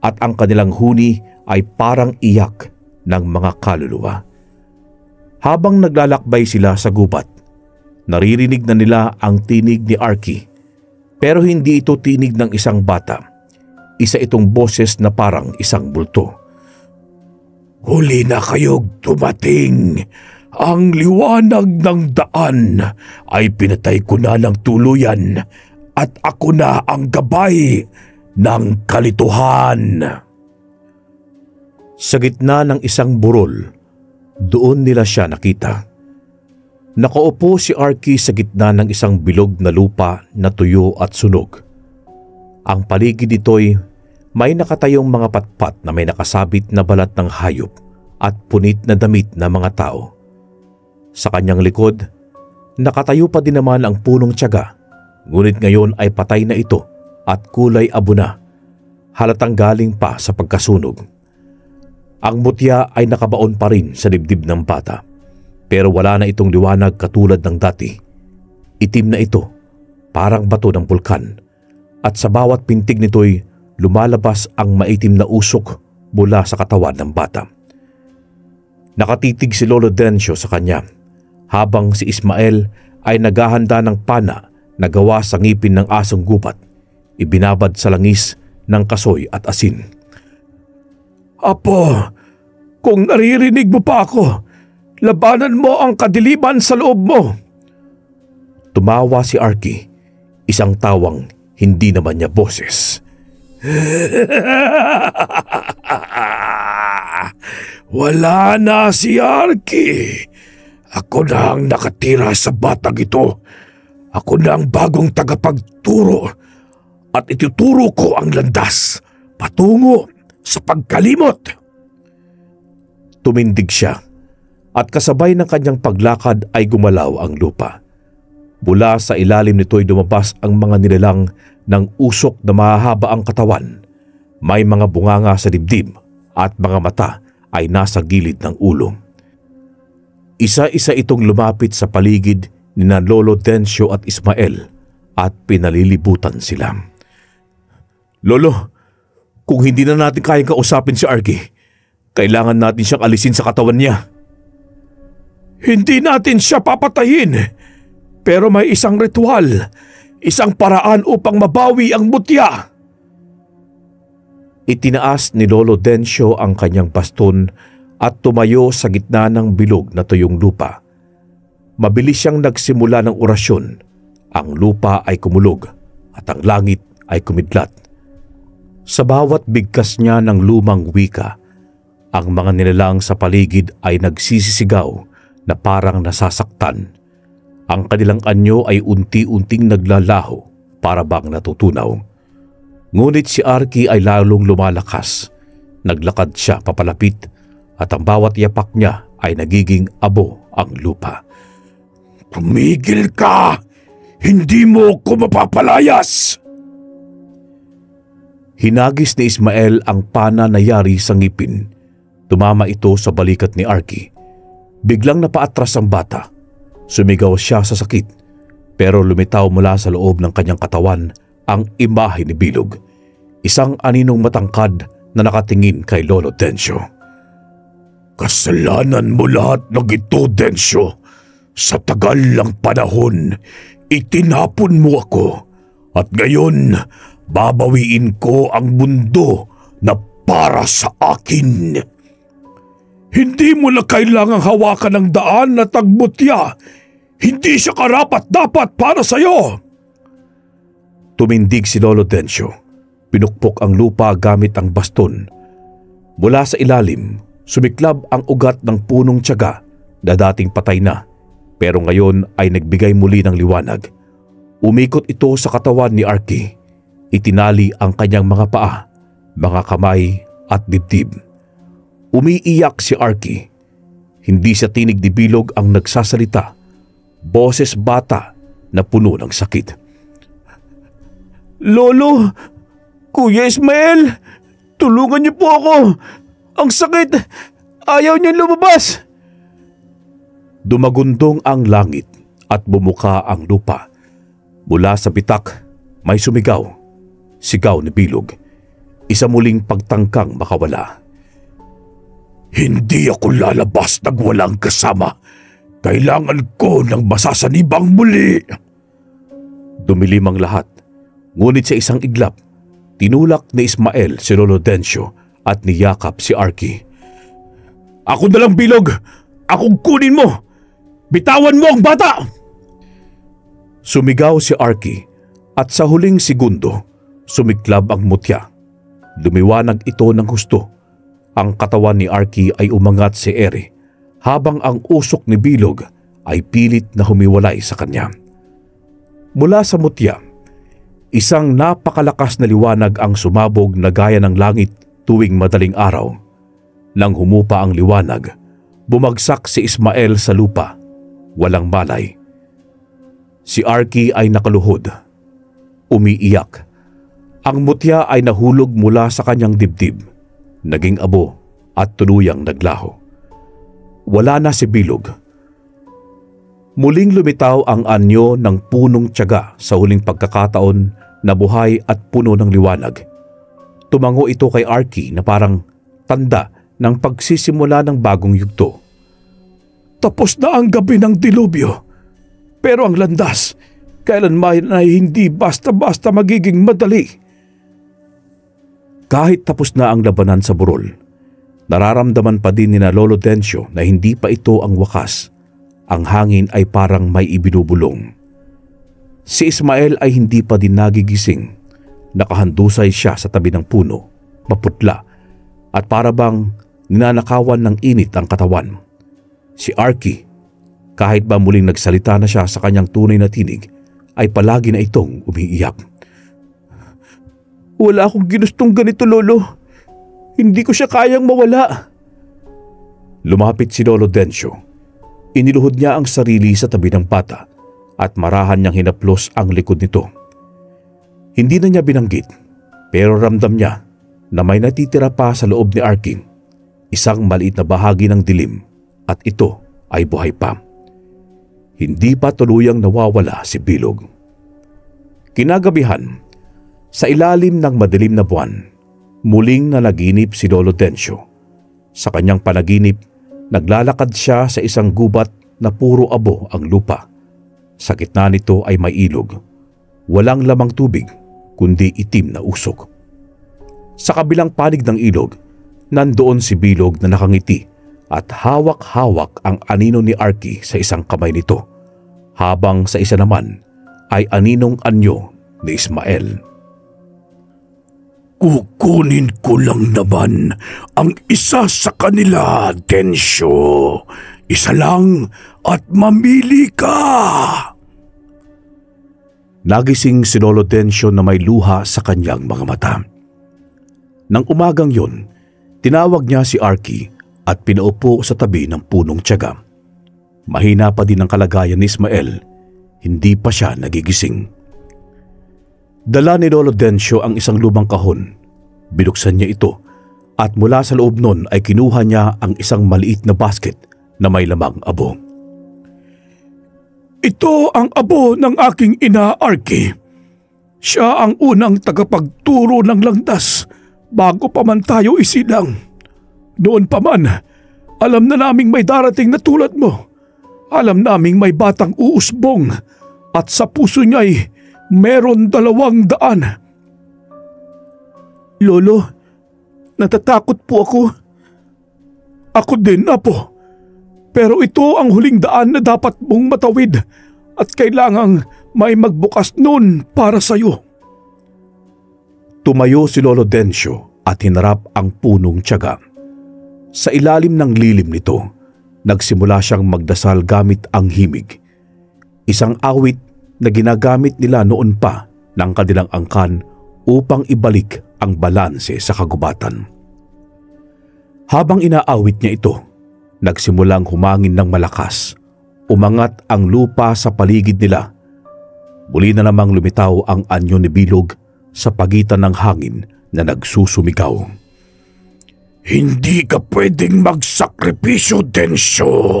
at ang kanilang huni ay parang iyak ng mga kaluluwa. Habang naglalakbay sila sa gubat, naririnig na nila ang tinig ni Arky. Pero hindi ito tinig ng isang bata. Isa itong boses na parang isang bulto. Huli na kayong dumating. Ang liwanag ng daan ay pinatay ko na ng tuluyan at ako na ang gabay ng kalituhan. Sa gitna ng isang burol, doon nila siya nakita. Nakaupo si Arky sa gitna ng isang bilog na lupa na tuyo at sunog. Ang paligid nito'y may nakatayong mga patpat na may nakasabit na balat ng hayop at punit na damit na mga tao. Sa kanyang likod, nakatayo pa din naman ang punong tiyaga, ngunit ngayon ay patay na ito at kulay abo na, halatang galing pa sa pagkasunog. Ang mutya ay nakabaon pa rin sa dibdib ng bata, pero wala na itong liwanag katulad ng dati. Itim na ito, parang bato ng bulkan, at sa bawat pintig nito'y lumalabas ang maitim na usok mula sa katawan ng bata. Nakatitig si Lolo Dencio sa kanya, habang si Ismael ay naghahanda ng pana na gawa sa ngipin ng asong gubat, ibinabad sa langis ng kasoy at asin. Apo, kung naririnig mo pa ako, labanan mo ang kadiliman sa loob mo. Tumawa si Arky, isang tawang hindi naman niya boses. Wala na si Arky. Ako na ang nakatira sa batang ito. Ako na ang bagong tagapagturo at ituturo ko ang landas patungo sa pagkalimot. Tumindig siya at kasabay ng kanyang paglakad ay gumalaw ang lupa. Mula sa ilalim nito'y lumabas ang mga nilalang ng usok na mahahaba ang katawan. May mga bunganga sa dibdib at mga mata ay nasa gilid ng ulo. Isa-isa itong lumapit sa paligid ni na Lolo Dencio at Ismael at pinalilibutan sila. Lolo, kung hindi na natin kayang kausapin si Arky, kailangan natin siyang alisin sa katawan niya. Hindi natin siya papatayin, pero may isang ritual, isang paraan upang mabawi ang mutya. Itinaas ni Lolo Dencio ang kanyang baston at tumayo sa gitna ng bilog na tuyong lupa. Mabilis siyang nagsimula ng orasyon. Ang lupa ay kumulog at ang langit ay kumidlat. Sa bawat bigkas niya ng lumang wika, ang mga nilalang sa paligid ay nagsisisigaw na parang nasasaktan. Ang kanilang anyo ay unti-unting naglalaho para bang natutunaw. Ngunit si Arky ay lalong lumalakas. Naglakad siya papalapit at ang bawat yapak niya ay nagiging abo ang lupa. Tumigil ka! Hindi mo ko mapapalayas! Hinagis ni Ismael ang pana na yari sa ngipin. Tumama ito sa balikat ni Arky. Biglang napaatras ang bata. Sumigaw siya sa sakit, pero lumitaw mula sa loob ng kanyang katawan ang imahe ni Bilog. Isang aninong matangkad na nakatingin kay Lolo Dencio. Kasalanan mo lahat ng ito, Dencio. Sa tagal ng panahon, itinapon mo ako. At ngayon, babawiin ko ang mundo na para sa akin. Hindi mo na kailangang hawakan ng daan na tagbutya. Hindi siya karapat-dapat para sa'yo. Tumindig si Lolo Dencio. Pinukpok ang lupa gamit ang baston. Mula sa ilalim, sumiklab ang ugat ng punong tiyaga na dating patay na, pero ngayon ay nagbigay muli ng liwanag. Umikot ito sa katawan ni Arky. Itinali ang kanyang mga paa, mga kamay at dibdib. Umiiyak si Arky. Hindi sa tinig ni Bilog ang nagsasalita. Boses bata na puno ng sakit. Lolo! Kuya Ismael! Tulungan niyo po ako! Ang sakit! Ayaw niyang lumabas! Dumagundong ang langit at bumuka ang lupa. Mula sa bitak, may sumigaw. Sigaw ni Bilog. Isa muling pagtangkang makawala. Hindi ako lalabas ng walang kasama. Kailangan ko ng masasanibang muli. Dumilim ang lahat. Ngunit sa isang iglap, tinulak ni Ismael si Lolo Dencio at niyakap si Arky. Ako na lang, Bilog! Akong kunin mo! Bitawan mo ang bata! Sumigaw si Arky at sa huling segundo, sumiklab ang mutya. Lumiwanag ito ng husto. Ang katawan ni Arky ay umangat si ere, habang ang usok ni Bilog ay pilit na humiwalay sa kanya. Mula sa mutya, isang napakalakas na liwanag ang sumabog na gaya ng langit tuwing madaling araw. Nang humupa ang liwanag, bumagsak si Ismael sa lupa walang malay. Si Arky ay nakaluhod, umiiyak. Ang mutya ay nahulog mula sa kanyang dibdib, naging abo at tuluyang naglaho. Wala na si Bilog. Muling lumitaw ang anyo ng punong tiyaga sa huling pagkakataon na buhay at puno ng liwanag. Tumango ito kay Arky na parang tanda ng pagsisimula ng bagong yugto. Tapos na ang gabi ng dilubyo, pero ang landas kailanman ay hindi basta-basta magiging madali. Kahit tapos na ang labanan sa burol, nararamdaman pa din ni na Lolo Dencio na hindi pa ito ang wakas. Ang hangin ay parang may ibinubulong. Si Ismael ay hindi pa din nagigising. Nakahandusay siya sa tabi ng puno, maputla, at para bang ninanakawan ng init ang katawan. Si Arky, kahit ba muling nagsalita na siya sa kanyang tunay na tinig, ay palagi na itong umiiyak. Wala akong ginustong ganito, Lolo. Hindi ko siya kayang mawala. Lumapit si Lolo Dencio. Iniluhod niya ang sarili sa tabi ng bata at marahan niyang hinaplos ang likod nito. Hindi na niya binanggit, pero ramdam niya na may natitira pa sa loob ni Arky, isang maliit na bahagi ng dilim, at ito ay buhay pa. Hindi pa tuluyang nawawala si Bilog. Kinagabihan, sa ilalim ng madilim na buwan, muling nanaginip si Lolo Dencio. Sa kanyang panaginip, naglalakad siya sa isang gubat na puro abo ang lupa. Sa gitna nito ay may ilog. Walang lamang tubig, kundi itim na usok. Sa kabilang panig ng ilog, nandoon si Bilog na nakangiti at hawak-hawak ang anino ni Arky sa isang kamay nito, habang sa isa naman ay aninong anyo ni Ismael. Kukunin ko lang naman ang isa sa kanila, Dencio. Isa lang at mamili ka. Nagising si Lolo Dencio na may luha sa kanyang mga mata. Nang umagang yun, tinawag niya si Arky at pinaupo sa tabi ng punong tiyaga. Mahina pa din ang kalagayan ni Ismael, hindi pa siya nagigising. Dala ni Lolo Dencio ang isang lumang kahon. Binuksan niya ito at mula sa loob nun ay kinuha niya ang isang maliit na basket na may lamang abo. Ito ang abo ng aking ina, Arky. Siya ang unang tagapagturo ng landas bago pa man tayo isilang. Noon pa man, alam na naming may darating na tulad mo. Alam naming may batang uusbong at sa puso niya'y meron 200. Lolo, natatakot po ako. Ako din, Apo. Pero ito ang huling daan na dapat mong matawid at kailangang may magbukas nun para sa'yo. Tumayo si Lolo Dencio at hinarap ang punong tiyaga. Sa ilalim ng lilim nito, nagsimula siyang magdasal gamit ang himig. Isang awit na ginagamit nila noon pa ng kanilang angkan upang ibalik ang balanse sa kagubatan. Habang inaawit niya ito, nagsimulang humangin ng malakas. Umangat ang lupa sa paligid nila. Muli na namang lumitaw ang anyo ni Bilog sa pagitan ng hangin na nagsusumigaw. Hindi ka pwedeng magsakripisyo, Dencio.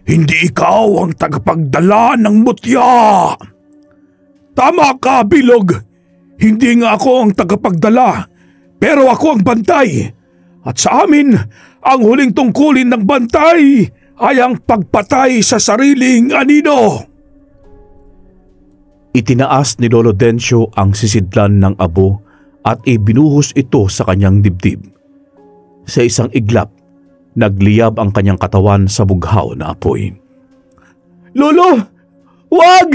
Hindi ikaw ang tagapagdala ng mutya. Tama ka, Bilog. Hindi nga ako ang tagapagdala, pero ako ang bantay. At sa amin, ang huling tungkulin ng bantay ay ang pagpatay sa sariling anino. Itinaas ni Lolo Dencio ang sisidlan ng abo at ibinuhos ito sa kanyang dibdib. Sa isang iglap, nagliyab ang kanyang katawan sa bughaw na apoy. Lolo! Wag!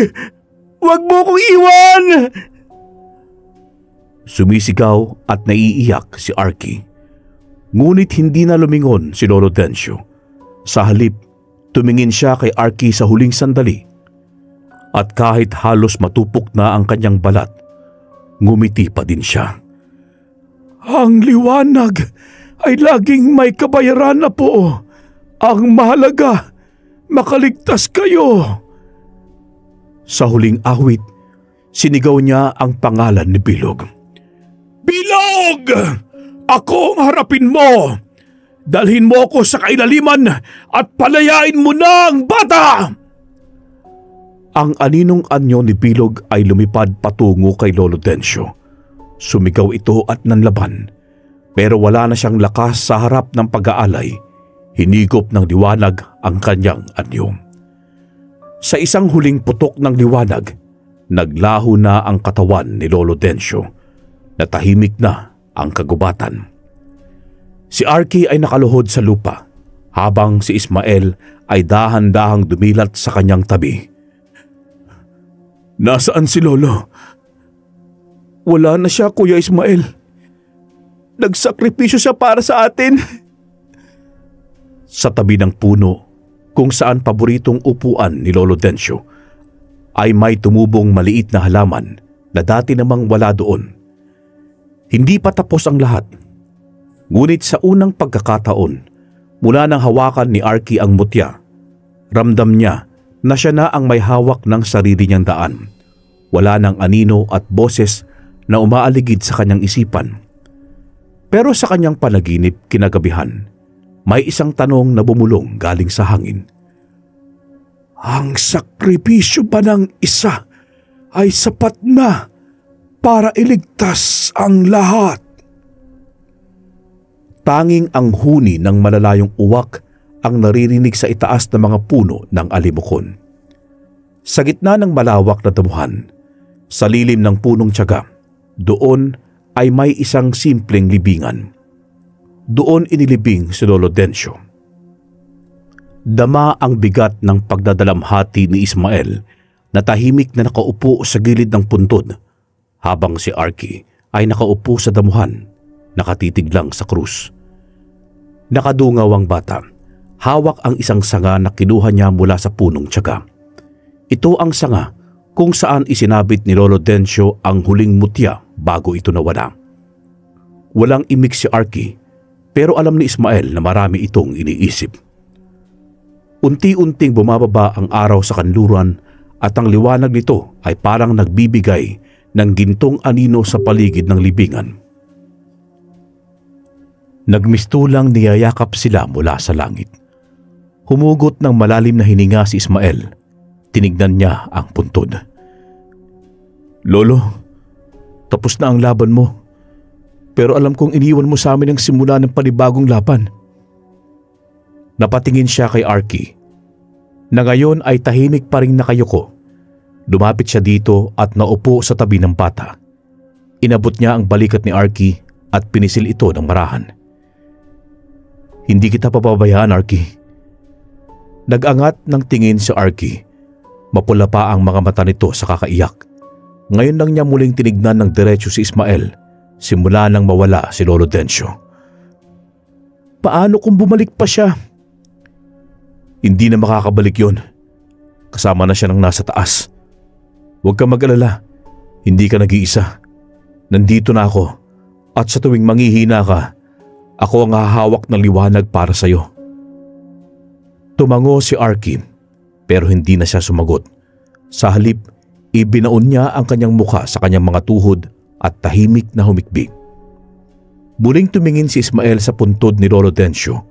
Wag mo kong iwan! Sumisigaw at naiiyak si Arky. Ngunit hindi na lumingon si Lolo Dencio. Sa halip, tumingin siya kay Arky sa huling sandali. At kahit halos matupok na ang kanyang balat, ngumiti pa din siya. Ang liwanag ay laging may kabayaran na po. Ang mahalaga, Makaligtas kayo! Sa huling awit, sinigaw niya ang pangalan ni Bilog. Bilog! Ako ang harapin mo! Dalhin mo ako sa kailaliman at palayain mo na ang bata! Ang aninong anyo ni Bilog ay lumipad patungo kay Lolo Dencio. Sumigaw ito at nanlaban, pero wala na siyang lakas sa harap ng pag-aalay. Hinigop ng liwanag ang kanyang anyo. Sa isang huling putok ng liwanag, naglaho na ang katawan ni Lolo Dencio. Natahimik na ang kagubatan. Si Arky ay nakaluhod sa lupa, habang si Ismael ay dahan-dahang dumilat sa kanyang tabi. Nasaan si Lolo? Wala na siya, Kuya Ismael. Nagsakripisyo siya para sa atin. Sa tabi ng puno, kung saan paboritong upuan ni Lolo Dencio, ay may tumubong maliit na halaman na dati namang wala doon. Hindi pa tapos ang lahat. Ngunit sa unang pagkakataon, mula nang hawakan ni Arky ang mutya, ramdam niya na siya na ang may hawak ng sarili niyang daan. Wala nang anino at boses na umaaligid sa kanyang isipan. Pero sa kanyang panaginip kinagabihan, may isang tanong na bumulong galing sa hangin. Ang sakripisyo ba ng isa ay sapat na para iligtas ang lahat? Tanging ang huni ng malalayong uwak ang naririnig sa itaas na mga puno ng alimokon. Sa gitna ng malawak na damuhan, sa lilim ng punong tiyaga, doon ay may isang simpleng libingan. Doon inilibing si Lolo Dencio. Dama ang bigat ng pagdadalamhati ni Ismael na tahimik na nakaupo sa gilid ng puntod, habang si Arky ay nakaupo sa damuhan, nakatitig lang sa krus. Nakadungaw ang bata. Hawak ang isang sanga na kinuha niya mula sa punong tiyaga. Ito ang sanga kung saan isinabit ni Lolo Dencio ang huling mutya bago ito nawala. Walang imik si Arky, pero alam ni Ismael na marami itong iniisip. Unti-unting bumababa ang araw sa kanluran at ang liwanag nito ay parang nagbibigay ng gintong anino sa paligid ng libingan. Nagmistulang niyayakap sila mula sa langit. Humugot ng malalim na hininga si Ismael. Tinignan niya ang puntod. Lolo, tapos na ang laban mo. Pero alam kong iniwan mo sa amin ang simula ng panibagong laban. Napatingin siya kay Arky, na ngayon ay tahimik pa rin nakayuko. Lumapit siya dito at naupo sa tabi ng bata. Inabot niya ang balikat ni Arky at pinisil ito ng marahan. Hindi kita papabayaan, Arky. Nag-angat ng tingin si Arky. Mapula pa ang mga mata nito sa kakaiyak. Ngayon lang niya muling tinignan ng diretso si Ismael simula nang mawala si Lolo Dencio. Paano kung bumalik pa siya? Hindi na makakabalik yon. Kasama na siya ng nasa taas. Huwag kang mag-alala. Hindi ka nag-iisa. Nandito na ako. At sa tuwing manghihina ka, ako ang hahawak ng liwanag para sa iyo. Tumango si Arky, pero hindi na siya sumagot. Sa halip, ibinaon niya ang kanyang mukha sa kanyang mga tuhod at tahimik na humikbi. Muling tumingin si Ismael sa puntod ni Lolo Dencio.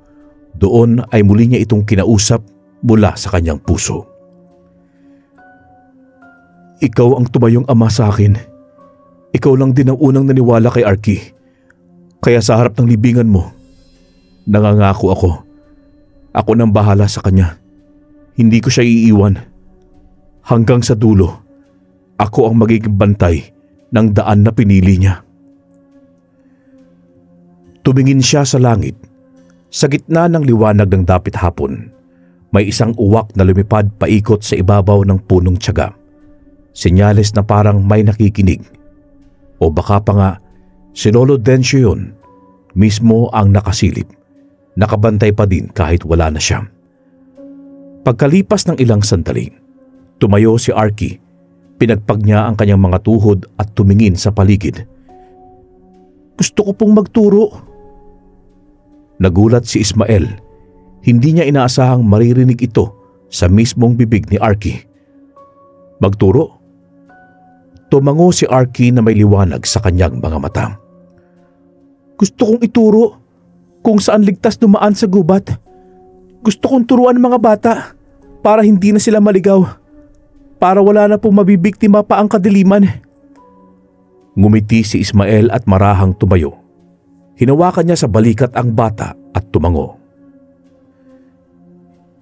Doon ay muli niya itong kinausap mula sa kanyang puso. Ikaw ang tumayong ama sa akin. Ikaw lang din ang unang naniwala kay Arky. Kaya sa harap ng libingan mo, nangangako ako. Ako nang bahala sa kanya. Hindi ko siya iiwan. Hanggang sa dulo, ako ang magiging bantay ng daan na pinili niya. Tumingin siya sa langit. Sa gitna ng liwanag ng dapit hapon, may isang uwak na lumipad paikot sa ibabaw ng punong tiyaga. Senyales na parang may nakikinig. O baka pa nga, si Lolo Dencio yun, mismo ang nakasilip. Nakabantay pa din kahit wala na siya. Pagkalipas ng ilang sandali, tumayo si Arky. Pinagpag niya ang kanyang mga tuhod at tumingin sa paligid. Gusto ko pong magturo. Nagulat si Ismael. Hindi niya inaasahang maririnig ito sa mismong bibig ni Arky. Magturo? Tumango si Arky na may liwanag sa kanyang mga mata. Gusto kong ituro kung saan ligtas dumaan sa gubat. Gusto kong turuan ang mga bata para hindi na sila maligaw. Para wala na pong mabibiktima pa ang kadiliman. Ngumiti si Ismael at marahang tumayo. Hinawakan niya sa balikat ang bata at tumango.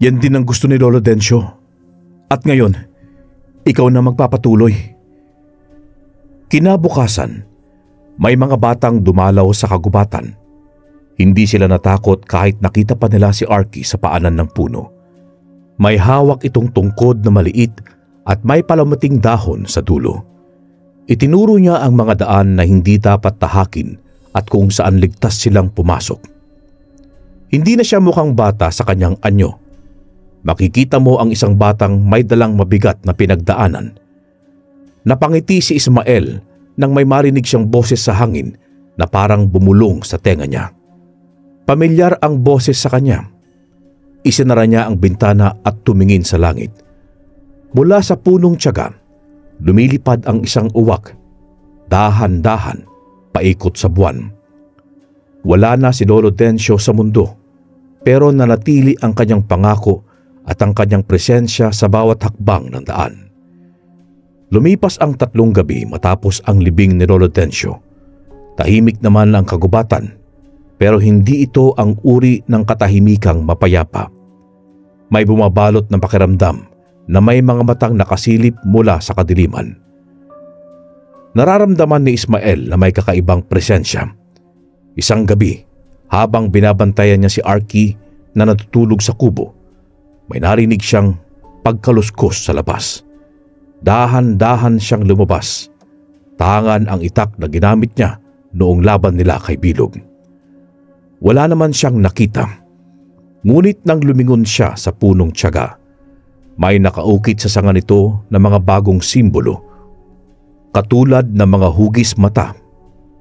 Yan din ang gusto ni Lolo Dencio. At ngayon, ikaw na magpapatuloy. Kinabukasan, may mga batang dumalaw sa kagubatan. Hindi sila natakot kahit nakita pa nila si Arky sa paanan ng puno. May hawak itong tungkod na maliit at may palamating dahon sa dulo. Itinuro niya ang mga daan na hindi dapat tahakin at kung saan ligtas silang pumasok. Hindi na siya mukhang bata sa kanyang anyo. Makikita mo ang isang batang may dalang mabigat na pinagdaanan. Napangiti si Ismael nang may marinig siyang boses sa hangin na parang bumulong sa tenga niya. Pamilyar ang boses sa kanya. Isinara niya ang bintana at tumingin sa langit. Mula sa punong tiyaga, lumilipad ang isang uwak, dahan-dahan, paikot sa buwan. Wala na si Lolo Dencio sa mundo, pero nanatili ang kanyang pangako at ang kanyang presensya sa bawat hakbang ng daan. Lumipas ang 3 gabi matapos ang libing ni Lolo Dencio. Tahimik naman ang kagubatan, pero hindi ito ang uri ng katahimikang mapayapa. May bumabalot ng pakiramdam na may mga matang nakasilip mula sa kadiliman. Nararamdaman ni Ismael na may kakaibang presensya. Isang gabi, habang binabantayan niya si Arky na natutulog sa kubo, may narinig siyang pagkaluskos sa labas. Dahan-dahan siyang lumabas. Tangan ang itak na ginamit niya noong laban nila kay Bilog. Wala naman siyang nakita. Ngunit nang lumingon siya sa punong tiyaga, may nakaukit sa sanga nito na mga bagong simbolo, katulad ng mga hugis mata,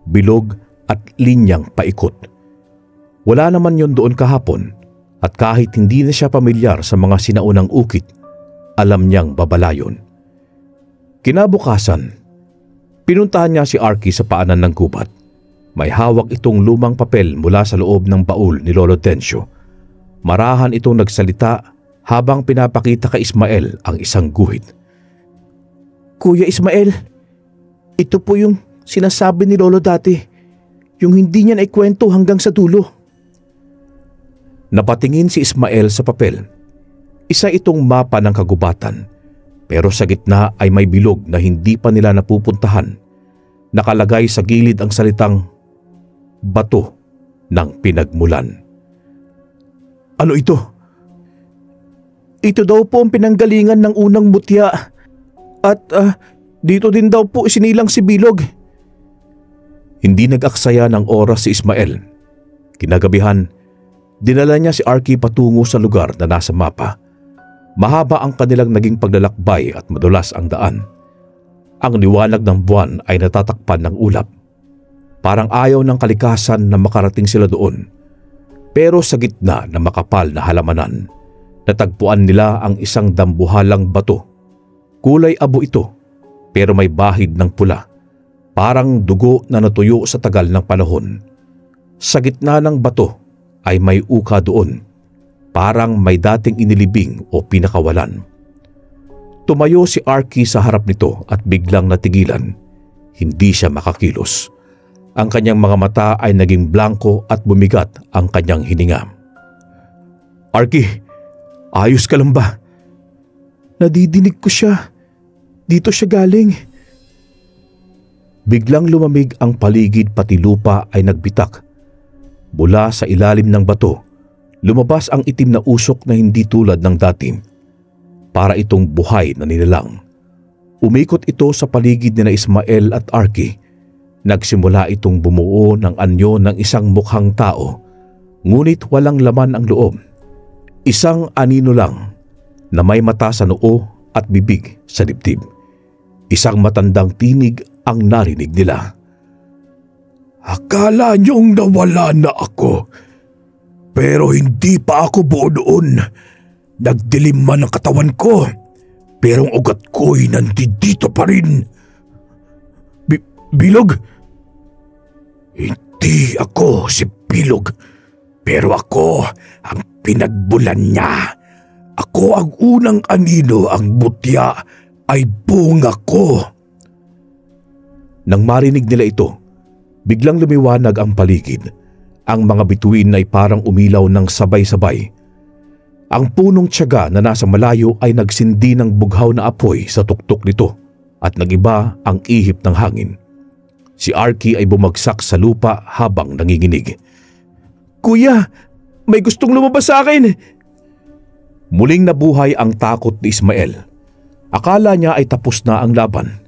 bilog at linyang paikot. Wala naman yon doon kahapon, at kahit hindi na siya pamilyar sa mga sinaunang ukit, alam niyang babalayon. Kinabukasan, pinuntahan niya si Arky sa paanan ng gubat. May hawak itong lumang papel mula sa loob ng baul ni Lolo Dencio. Marahan itong nagsalita habang pinapakita kay Ismael ang isang guhit. Kuya Ismael, ito po yung sinasabi ni Lolo dati. Yung hindi niya naikwento hanggang sa dulo. Napatingin si Ismael sa papel. Isa itong mapa ng kagubatan, pero sa gitna ay may bilog na hindi pa nila napupuntahan. Nakalagay sa gilid ang salitang bato ng pinagmulan. Ano ito? Ito daw po ang pinanggalingan ng unang mutya. At dito din daw po isinilang si Bilog. Hindi nag-aksaya ng oras si Ismael. Kinagabihan, dinala niya si Arky patungo sa lugar na nasa mapa. Mahaba ang kanilang naging paglalakbay at madulas ang daan. Ang liwanag ng buwan ay natatakpan ng ulap. Parang ayaw ng kalikasan na makarating sila doon. Pero sa gitna ng makapal na halamanan, natagpuan nila ang isang dambuhalang bato. Kulay abo ito, pero may bahid ng pula. Parang dugo na natuyo sa tagal ng panahon. Sa gitna ng bato ay may uka doon. Parang may dating inilibing o pinakawalan. Tumayo si Arky sa harap nito at biglang natigilan. Hindi siya makakilos. Ang kanyang mga mata ay naging blanko at bumigat ang kanyang hininga. Arky, ayos ka lang ba? Nadidinig ko siya. Dito siya galing. Biglang lumamig ang paligid pati lupa ay nagbitak. Mula sa ilalim ng bato, lumabas ang itim na usok na hindi tulad ng dati. Para itong buhay na nilalang. Umikot ito sa paligid ni na Ismael at Arky. Nagsimula itong bumuo ng anyo ng isang mukhang tao, ngunit walang laman ang loob. Isang anino lang na may mata sa noo at bibig sa dibdib. Isang matandang tinig ang narinig nila. Akala niyong nawala na ako, pero hindi pa ako buo doon. Nagdilim man ang katawan ko, pero ang ugat ko'y nandito pa rin. Bilog? Hindi ako si Bilog, pero ako ang pinagbulan niya. Ako ang unang anino, ang mutya ay bunga ko. Nang marinig nila ito, biglang lumiwanag ang paligid. Ang mga bituin ay parang umilaw ng sabay-sabay. Ang punong tiyaga na nasa malayo ay nagsindi ng bughaw na apoy sa tuktok nito at nagiba ang ihip ng hangin. Si Arky ay bumagsak sa lupa habang nanginginig. Kuya, may gustong lumabas sa akin. Muling nabuhay ang takot ni Ismael. Akala niya ay tapos na ang laban.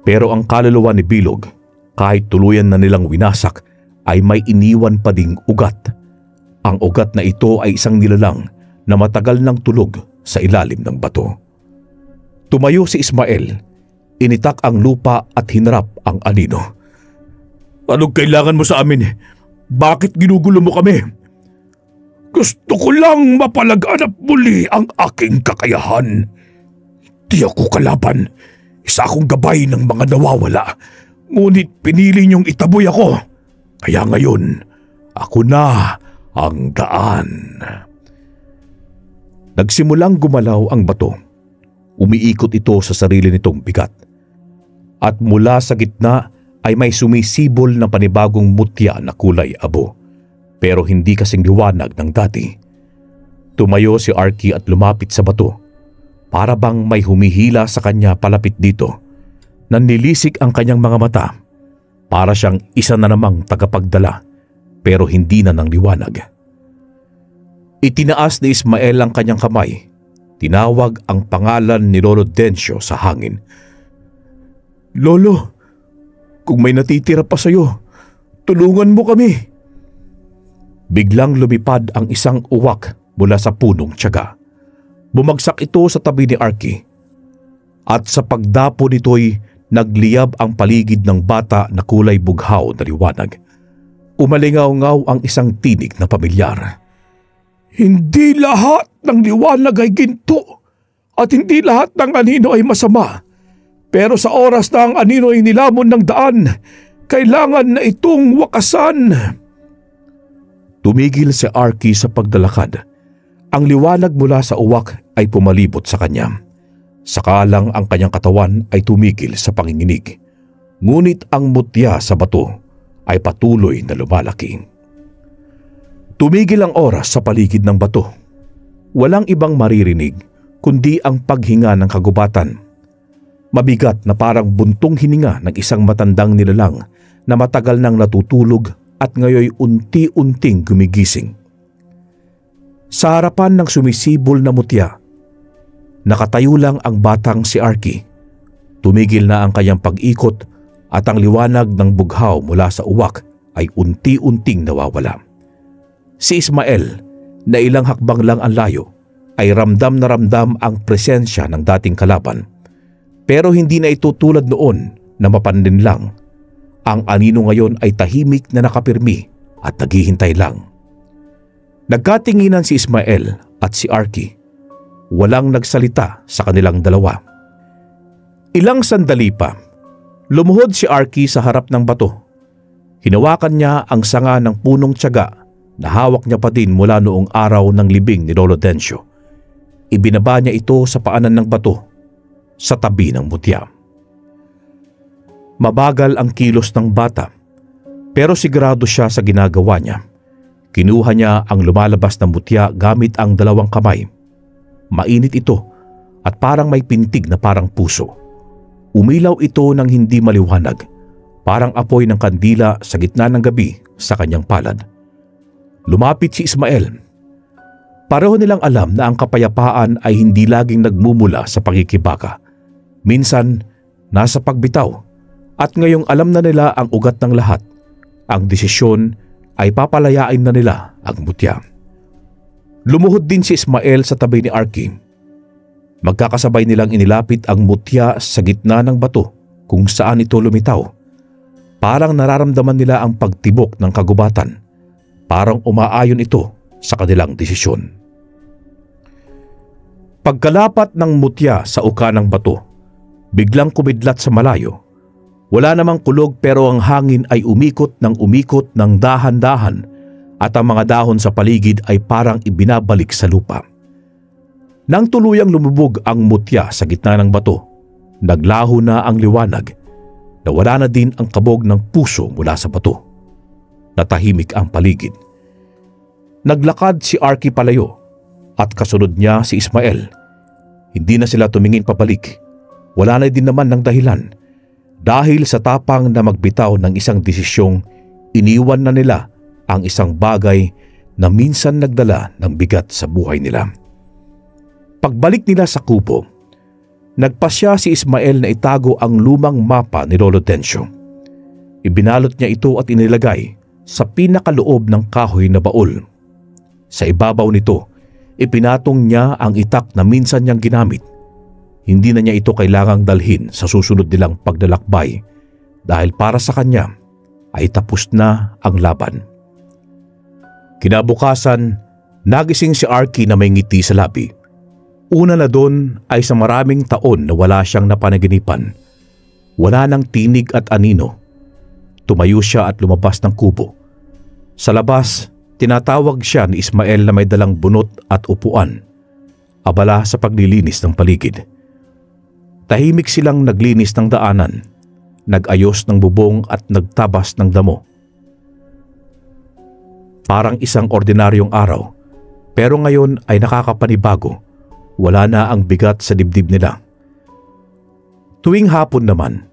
Pero ang kaluluwa ni Bilog, kahit tuluyan na nilang winasak, ay may iniwan pa ding ugat. Ang ugat na ito ay isang nilalang na matagal nang tulog sa ilalim ng bato. Tumayo si Ismael, initak ang lupa at hinarap ang anino. Anong kailangan mo sa amin? Bakit ginugulo mo kami? Gusto ko lang mapalaganap muli ang aking kakayahan. Di ako kalaban. Isa akong gabay ng mga nawawala. Ngunit pinili niyong itaboy ako. Kaya ngayon, ako na ang daan. Nagsimulang gumalaw ang bato. Umiikot ito sa sarili nitong bigat. At mula sa gitna ay may sumisibol na panibagong mutya na kulay abo. Pero hindi kasing liwanag ng dati. Tumayo si Arky at lumapit sa bato. Para bang may humihila sa kanya palapit dito. Nanlilisik ang kanyang mga mata. Para siyang isa na namang tagapagdala, pero hindi na ng liwanag. Itinaas ni Ismael ang kanyang kamay. Tinawag ang pangalan ni Lolo Dencio sa hangin. Lolo, kung may natitira pa sa'yo, tulungan mo kami. Biglang lumipad ang isang uwak mula sa punong tiyaga. Bumagsak ito sa tabi ni Arky. At sa pagdapo nito'y nagliyab ang paligid ng bata na kulay bughaw na liwanag. Umalingaw-ngaw ang isang tinig na pamilyar. Hindi lahat ng liwanag ay ginto at hindi lahat ng anino ay masama. Pero sa oras na ang anino ay nilamon ng daan, kailangan na itong wakasan. Tumigil si Arky sa pagdalakad. Ang liwanag mula sa uwak ay pumalibot sa kanya. Sakalang ang kanyang katawan ay tumigil sa panginginig. Ngunit ang mutya sa bato ay patuloy na lumalaki. Tumigil ang oras sa paligid ng bato. Walang ibang maririnig kundi ang paghinga ng kagubatan. Mabigat na parang buntong hininga ng isang matandang nilalang na matagal nang natutulog at ngayoy unti-unting gumigising. Sa harapan ng sumisibol na mutya, nakatayo lang ang batang si Arky. Tumigil na ang kanyang pag-ikot at ang liwanag ng bughaw mula sa uwak ay unti-unting nawawala. Si Ismael, na ilang hakbang lang ang layo, ay ramdam na ramdam ang presensya ng dating kalaban. Pero hindi na ito tulad noon na mapanlin lang. Ang anino ngayon ay tahimik na nakapirmi at naghihintay lang. Nagkatinginan si Ismael at si Arky. Walang nagsalita sa kanilang dalawa. Ilang sandali pa, lumuhod si Arky sa harap ng bato. Hinawakan niya ang sanga ng punong tiyaga na hawak niya pa din mula noong araw ng libing ni Lolo Dencio. Ibinaba niya ito sa paanan ng bato sa tabi ng mutya. Mabagal ang kilos ng bata, pero sigurado siya sa ginagawa niya. Kinuha niya ang lumalabas na mutya gamit ang dalawang kamay. Mainit ito at parang may pintig na parang puso. Umilaw ito ng hindi maliwanag, parang apoy ng kandila sa gitna ng gabi sa kanyang palad. Lumapit si Ismael. Pareho nilang alam na ang kapayapaan ay hindi laging nagmumula sa pagkikibaka. Minsan, nasa pagbitaw, at ngayong alam na nila ang ugat ng lahat, ang desisyon ay papalayain na nila ang mutya. Lumuhod din si Ismael sa tabi ni Arky. Magkakasabay nilang inilapit ang mutya sa gitna ng bato kung saan ito lumitaw. Parang nararamdaman nila ang pagtibok ng kagubatan. Parang umaayon ito sa kanilang desisyon. Pagkalapat ng mutya sa uka ng bato, biglang kumidlat sa malayo. Wala namang kulog pero ang hangin ay umikot ng dahan-dahan at ang mga dahon sa paligid ay parang ibinabalik sa lupa. Nang tuluyang lumubog ang mutya sa gitna ng bato, naglaho na ang liwanag. Nawala na din ang kabog ng puso mula sa bato. Natahimik ang paligid. Naglakad si Arky palayo at kasunod niya si Ismael. Hindi na sila tumingin pabalik. Wala na din naman ng dahilan. Dahil sa tapang na magbitaw ng isang desisyong, iniwan na nila ang isang bagay na minsan nagdala ng bigat sa buhay nila. Pagbalik nila sa kubo, nagpasya si Ismael na itago ang lumang mapa ni Lolo Dencio. Ibinalot niya ito at inilagay sa pinakaloob ng kahoy na baul. Sa ibabaw nito, ipinatong niya ang itak na minsan niyang ginamit. Hindi na niya ito kailangang dalhin sa susunod nilang paglalakbay dahil para sa kanya ay tapos na ang laban. Kinabukasan, nagising si Arky na may ngiti sa labi. Una na doon ay sa maraming taon na wala siyang napanaginipan. Wala nang tinig at anino. Tumayo siya at lumabas ng kubo. Sa labas, tinatawag siya ni Ismael na may dalang bunot at upuan. Abala sa paglilinis ng paligid. Tahimik silang naglinis ng daanan, nag-ayos ng bubong at nagtabas ng damo. Parang isang ordinaryong araw, pero ngayon ay nakakapanibago. Wala na ang bigat sa dibdib nila. Tuwing hapon naman,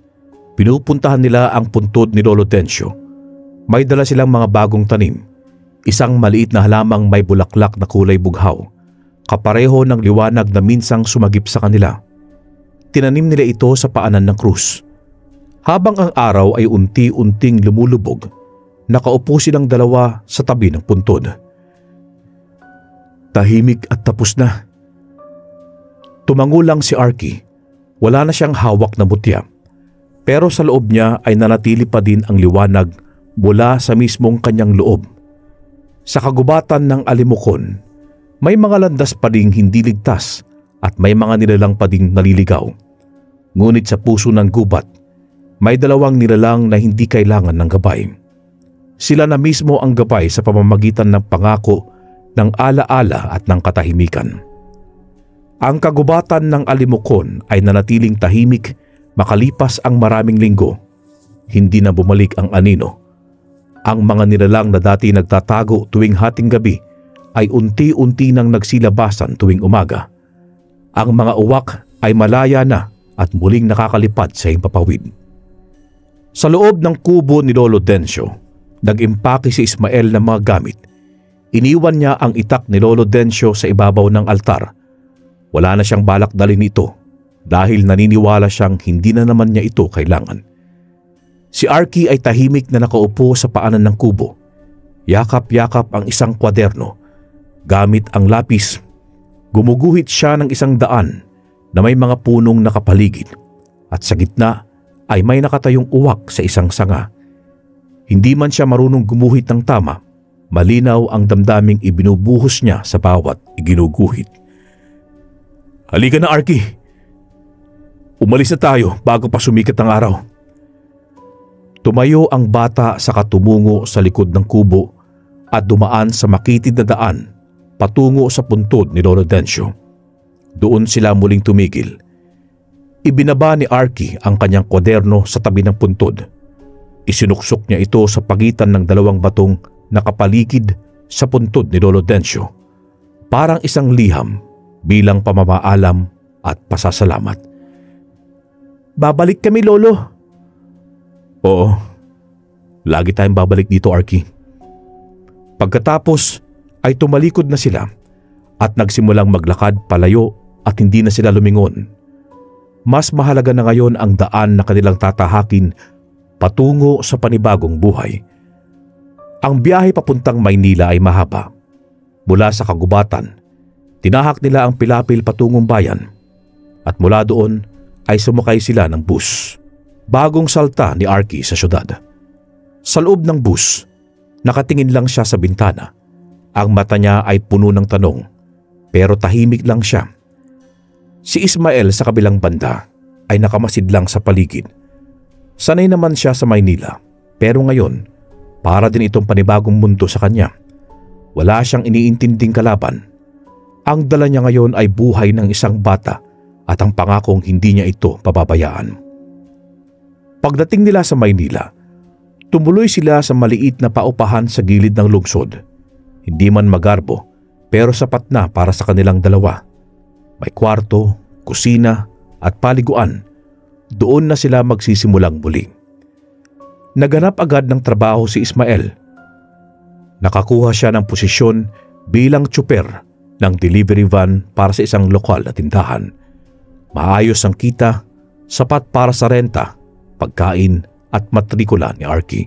pinupuntahan nila ang puntod ni Lolo Dencio. May dala silang mga bagong tanim. Isang maliit na halamang may bulaklak na kulay bughaw, kapareho ng liwanag na minsang sumagip sa kanila. Tinanim nila ito sa paanan ng krus. Habang ang araw ay unti-unting lumulubog, nakaupo silang dalawa sa tabi ng puntod. Tahimik at tapos na. Tumango lang si Arky. Wala na siyang hawak na mutya. Pero sa loob niya ay nanatili pa din ang liwanag mula sa mismong kanyang loob. Sa kagubatan ng Alimokon, may mga landas pa ding hindi ligtas at may mga nilalang pa ding naliligaw. Ngunit sa puso ng gubat, may dalawang nilalang na hindi kailangan ng gabay. Sila na mismo ang gabay sa pamamagitan ng pangako, ng alaala at ng katahimikan. Ang kagubatan ng Alimokon ay nanatiling tahimik makalipas ang maraming linggo. Hindi na bumalik ang anino. Ang mga nilalang na dati nagtatago tuwing hating gabi ay unti-unti nang nagsilabasan tuwing umaga. Ang mga uwak ay malaya na at muling nakakalipad sa himpapawid. Sa loob ng kubo ni Lolo Dencio, nag-impake si Ismael ng mga gamit. Iniwan niya ang itak ni Lolo Dencio sa ibabaw ng altar. Wala na siyang balak dalhin ito dahil naniniwala siyang hindi na naman niya ito kailangan. Si Arky ay tahimik na nakaupo sa paanan ng kubo. Yakap-yakap ang isang kwaderno. Gamit ang lapis, gumuguhit siya ng isang daan na may mga punong nakapaligid at sa gitna ay may nakatayong uwak sa isang sanga. Hindi man siya marunong gumuhit ng tama, malinaw ang damdaming ibinubuhos niya sa bawat iginuguhit. Halika na, Arky. Umalis na tayo bago pa sumikat ang araw. Tumayo ang bata sa katumungo sa likod ng kubo at dumaan sa makitid na daan patungo sa puntod ni Lolo Dencio. Doon sila muling tumigil. Ibinaba ni Arky ang kanyang kwaderno sa tabi ng puntod. Isinuksok niya ito sa pagitan ng dalawang batong nakapaligid sa puntod ni Lolo Dencio. Parang isang liham bilang pamamaalam at pasasalamat. Babalik kami, Lolo. Oo, lagi tayong babalik dito, Arky. Pagkatapos ay tumalikod na sila at nagsimulang maglakad palayo at hindi na sila lumingon. Mas mahalaga na ngayon ang daan na kanilang tatahakin patungo sa panibagong buhay. Ang biyahe papuntang Maynila ay mahaba. Mula sa kagubatan, tinahak nila ang pilapil patungong bayan at mula doon ay sumakay sila ng bus. Bagong salta ni Arky sa syudad. Sa loob ng bus, nakatingin lang siya sa bintana. Ang mata niya ay puno ng tanong, pero tahimik lang siya. Si Ismael sa kabilang banda ay nakamasid lang sa paligid. Sanay naman siya sa Maynila, pero ngayon para din itong panibagong mundo sa kanya. Wala siyang iniintinding kalaban. Ang dala niya ngayon ay buhay ng isang bata at ang pangakong hindi niya ito pababayaan. Pagdating nila sa Maynila, tumuloy sila sa maliit na paupahan sa gilid ng lungsod. Hindi man magarbo, pero sapat na para sa kanilang dalawa. May kwarto, kusina at paliguan. Doon na sila magsisimulang muli. Naganap agad ng trabaho si Ismael. Nakakuha siya ng posisyon bilang tsuper ng delivery van para sa isang lokal na tindahan. Maayos ang kita, sapat para sa renta, pagkain at matrikula ni Arky.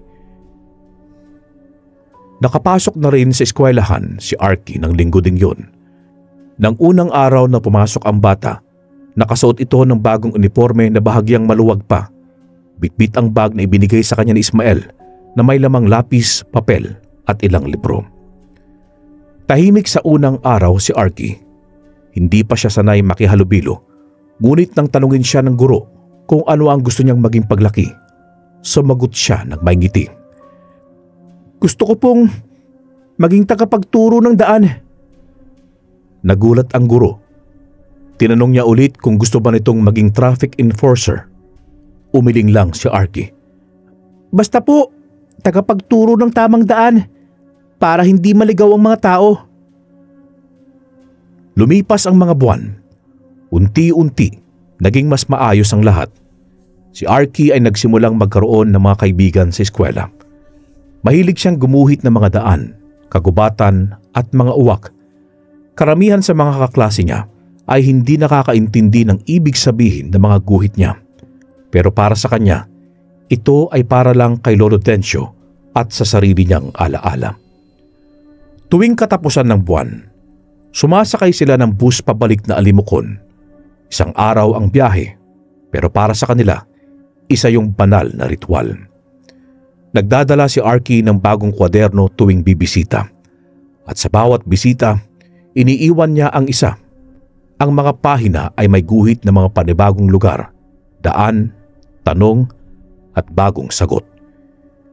Nakapasok na rin sa eskwelahan si Arky ng linggo ding yun. Nang unang araw na pumasok ang bata, nakasuot ito ng bagong uniforme na bahagyang maluwag pa. Bitbit ang bag na ibinigay sa kanya ni Ismael na may lamang lapis, papel at ilang libro. Tahimik sa unang araw si Arky. Hindi pa siya sanay makihalubilo, ngunit nang tanungin siya ng guro kung ano ang gusto niyang maging paglaki, sumagot siya ng may ngiti. Gusto ko pong maging tagapagturo ng daan. Nagulat ang guro. Tinanong niya ulit kung gusto ba nitong maging traffic enforcer. Umiling lang si Arky. Basta po, tagapagturo ng tamang daan para hindi maligaw ang mga tao. Lumipas ang mga buwan. Unti-unti, naging mas maayos ang lahat. Si Arky ay nagsimulang magkaroon ng mga kaibigan sa eskwela. Mahilig siyang gumuhit ng mga daan, kagubatan at mga uwak. Karamihan sa mga kaklase niya ay hindi nakakaintindi ng ibig sabihin ng mga guhit niya. Pero para sa kanya, ito ay para lang kay Lolo Tencio at sa sarili niyang alaala. Tuwing katapusan ng buwan, sumasakay sila ng bus pabalik na Alimokon. Isang araw ang biyahe, pero para sa kanila, isa yung banal na ritual. Nagdadala si Arky ng bagong kwaderno tuwing bibisita. At sa bawat bisita, iniiwan niya ang isa. Ang mga pahina ay may guhit ng mga panibagong lugar, daan, tanong at bagong sagot.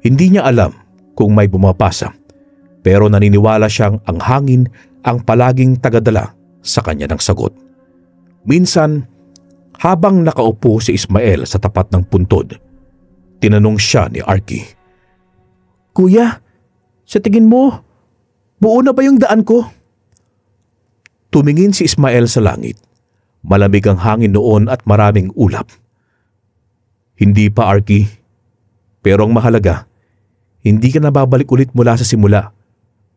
Hindi niya alam kung may bumabasa, pero naniniwala siyang ang hangin ang palaging tagadala sa kanya ng sagot. Minsan, habang nakaupo si Ismael sa tapat ng puntod, tinanong siya ni Arky. Kuya, sa tingin mo, buo na ba yung daan ko? Tumingin si Ismael sa langit. Malamig ang hangin noon at maraming ulap. Hindi pa, Arky. Pero ang mahalaga, hindi ka na babalik ulit mula sa simula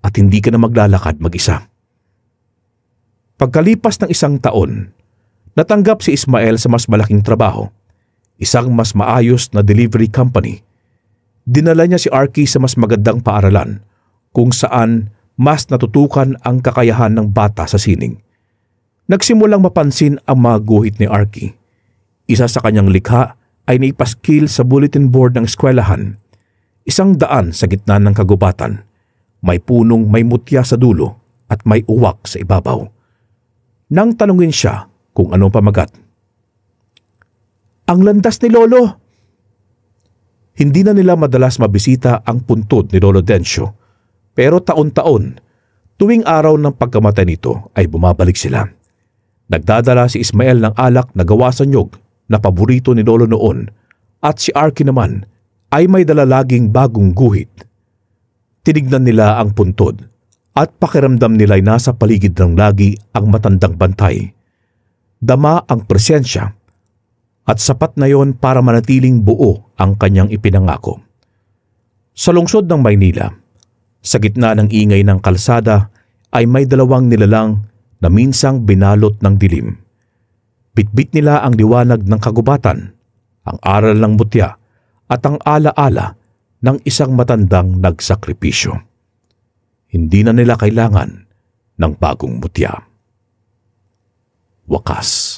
at hindi ka na maglalakad mag-isa. Pagkalipas ng isang taon, natanggap si Ismael sa mas malaking trabaho, isang mas maayos na delivery company. Dinala niya si Arky sa mas magandang paaralan kung saan mas natutukan ang kakayahan ng bata sa sining. Nagsimulang mapansin ang mga guhit ni Arky. Isa sa kanyang likha ay naipaskil sa bulletin board ng eskwelahan. Isang daan sa gitna ng kagubatan. May punong may mutya sa dulo at may uwak sa ibabaw. Nang tanungin siya kung anong pamagat. Ang landas ni Lolo. Hindi na nila madalas mabisita ang puntod ni Lolo Dencio, pero taon-taon, tuwing araw ng pagkamatay nito ay bumabalik sila. Nagdadala si Ismael ng alak na gawa sa nyog na paborito ni Lolo noon at si Arky naman ay may dala laging bagong guhit. Tinignan nila ang puntod at pakiramdam nila'y nasa paligid ng lagi ang matandang bantay. Dama ang presensya at sapat na yon para manatiling buo ang kanyang ipinangako. Sa lungsod ng Maynila, sa gitna ng ingay ng kalsada ay may dalawang nilalang na minsang binalot ng dilim. Bitbit nila ang liwanag ng kagubatan, ang aral ng mutya at ang alaala ng isang matandang nagsakripisyo. Hindi na nila kailangan ng bagong mutya. Wakas.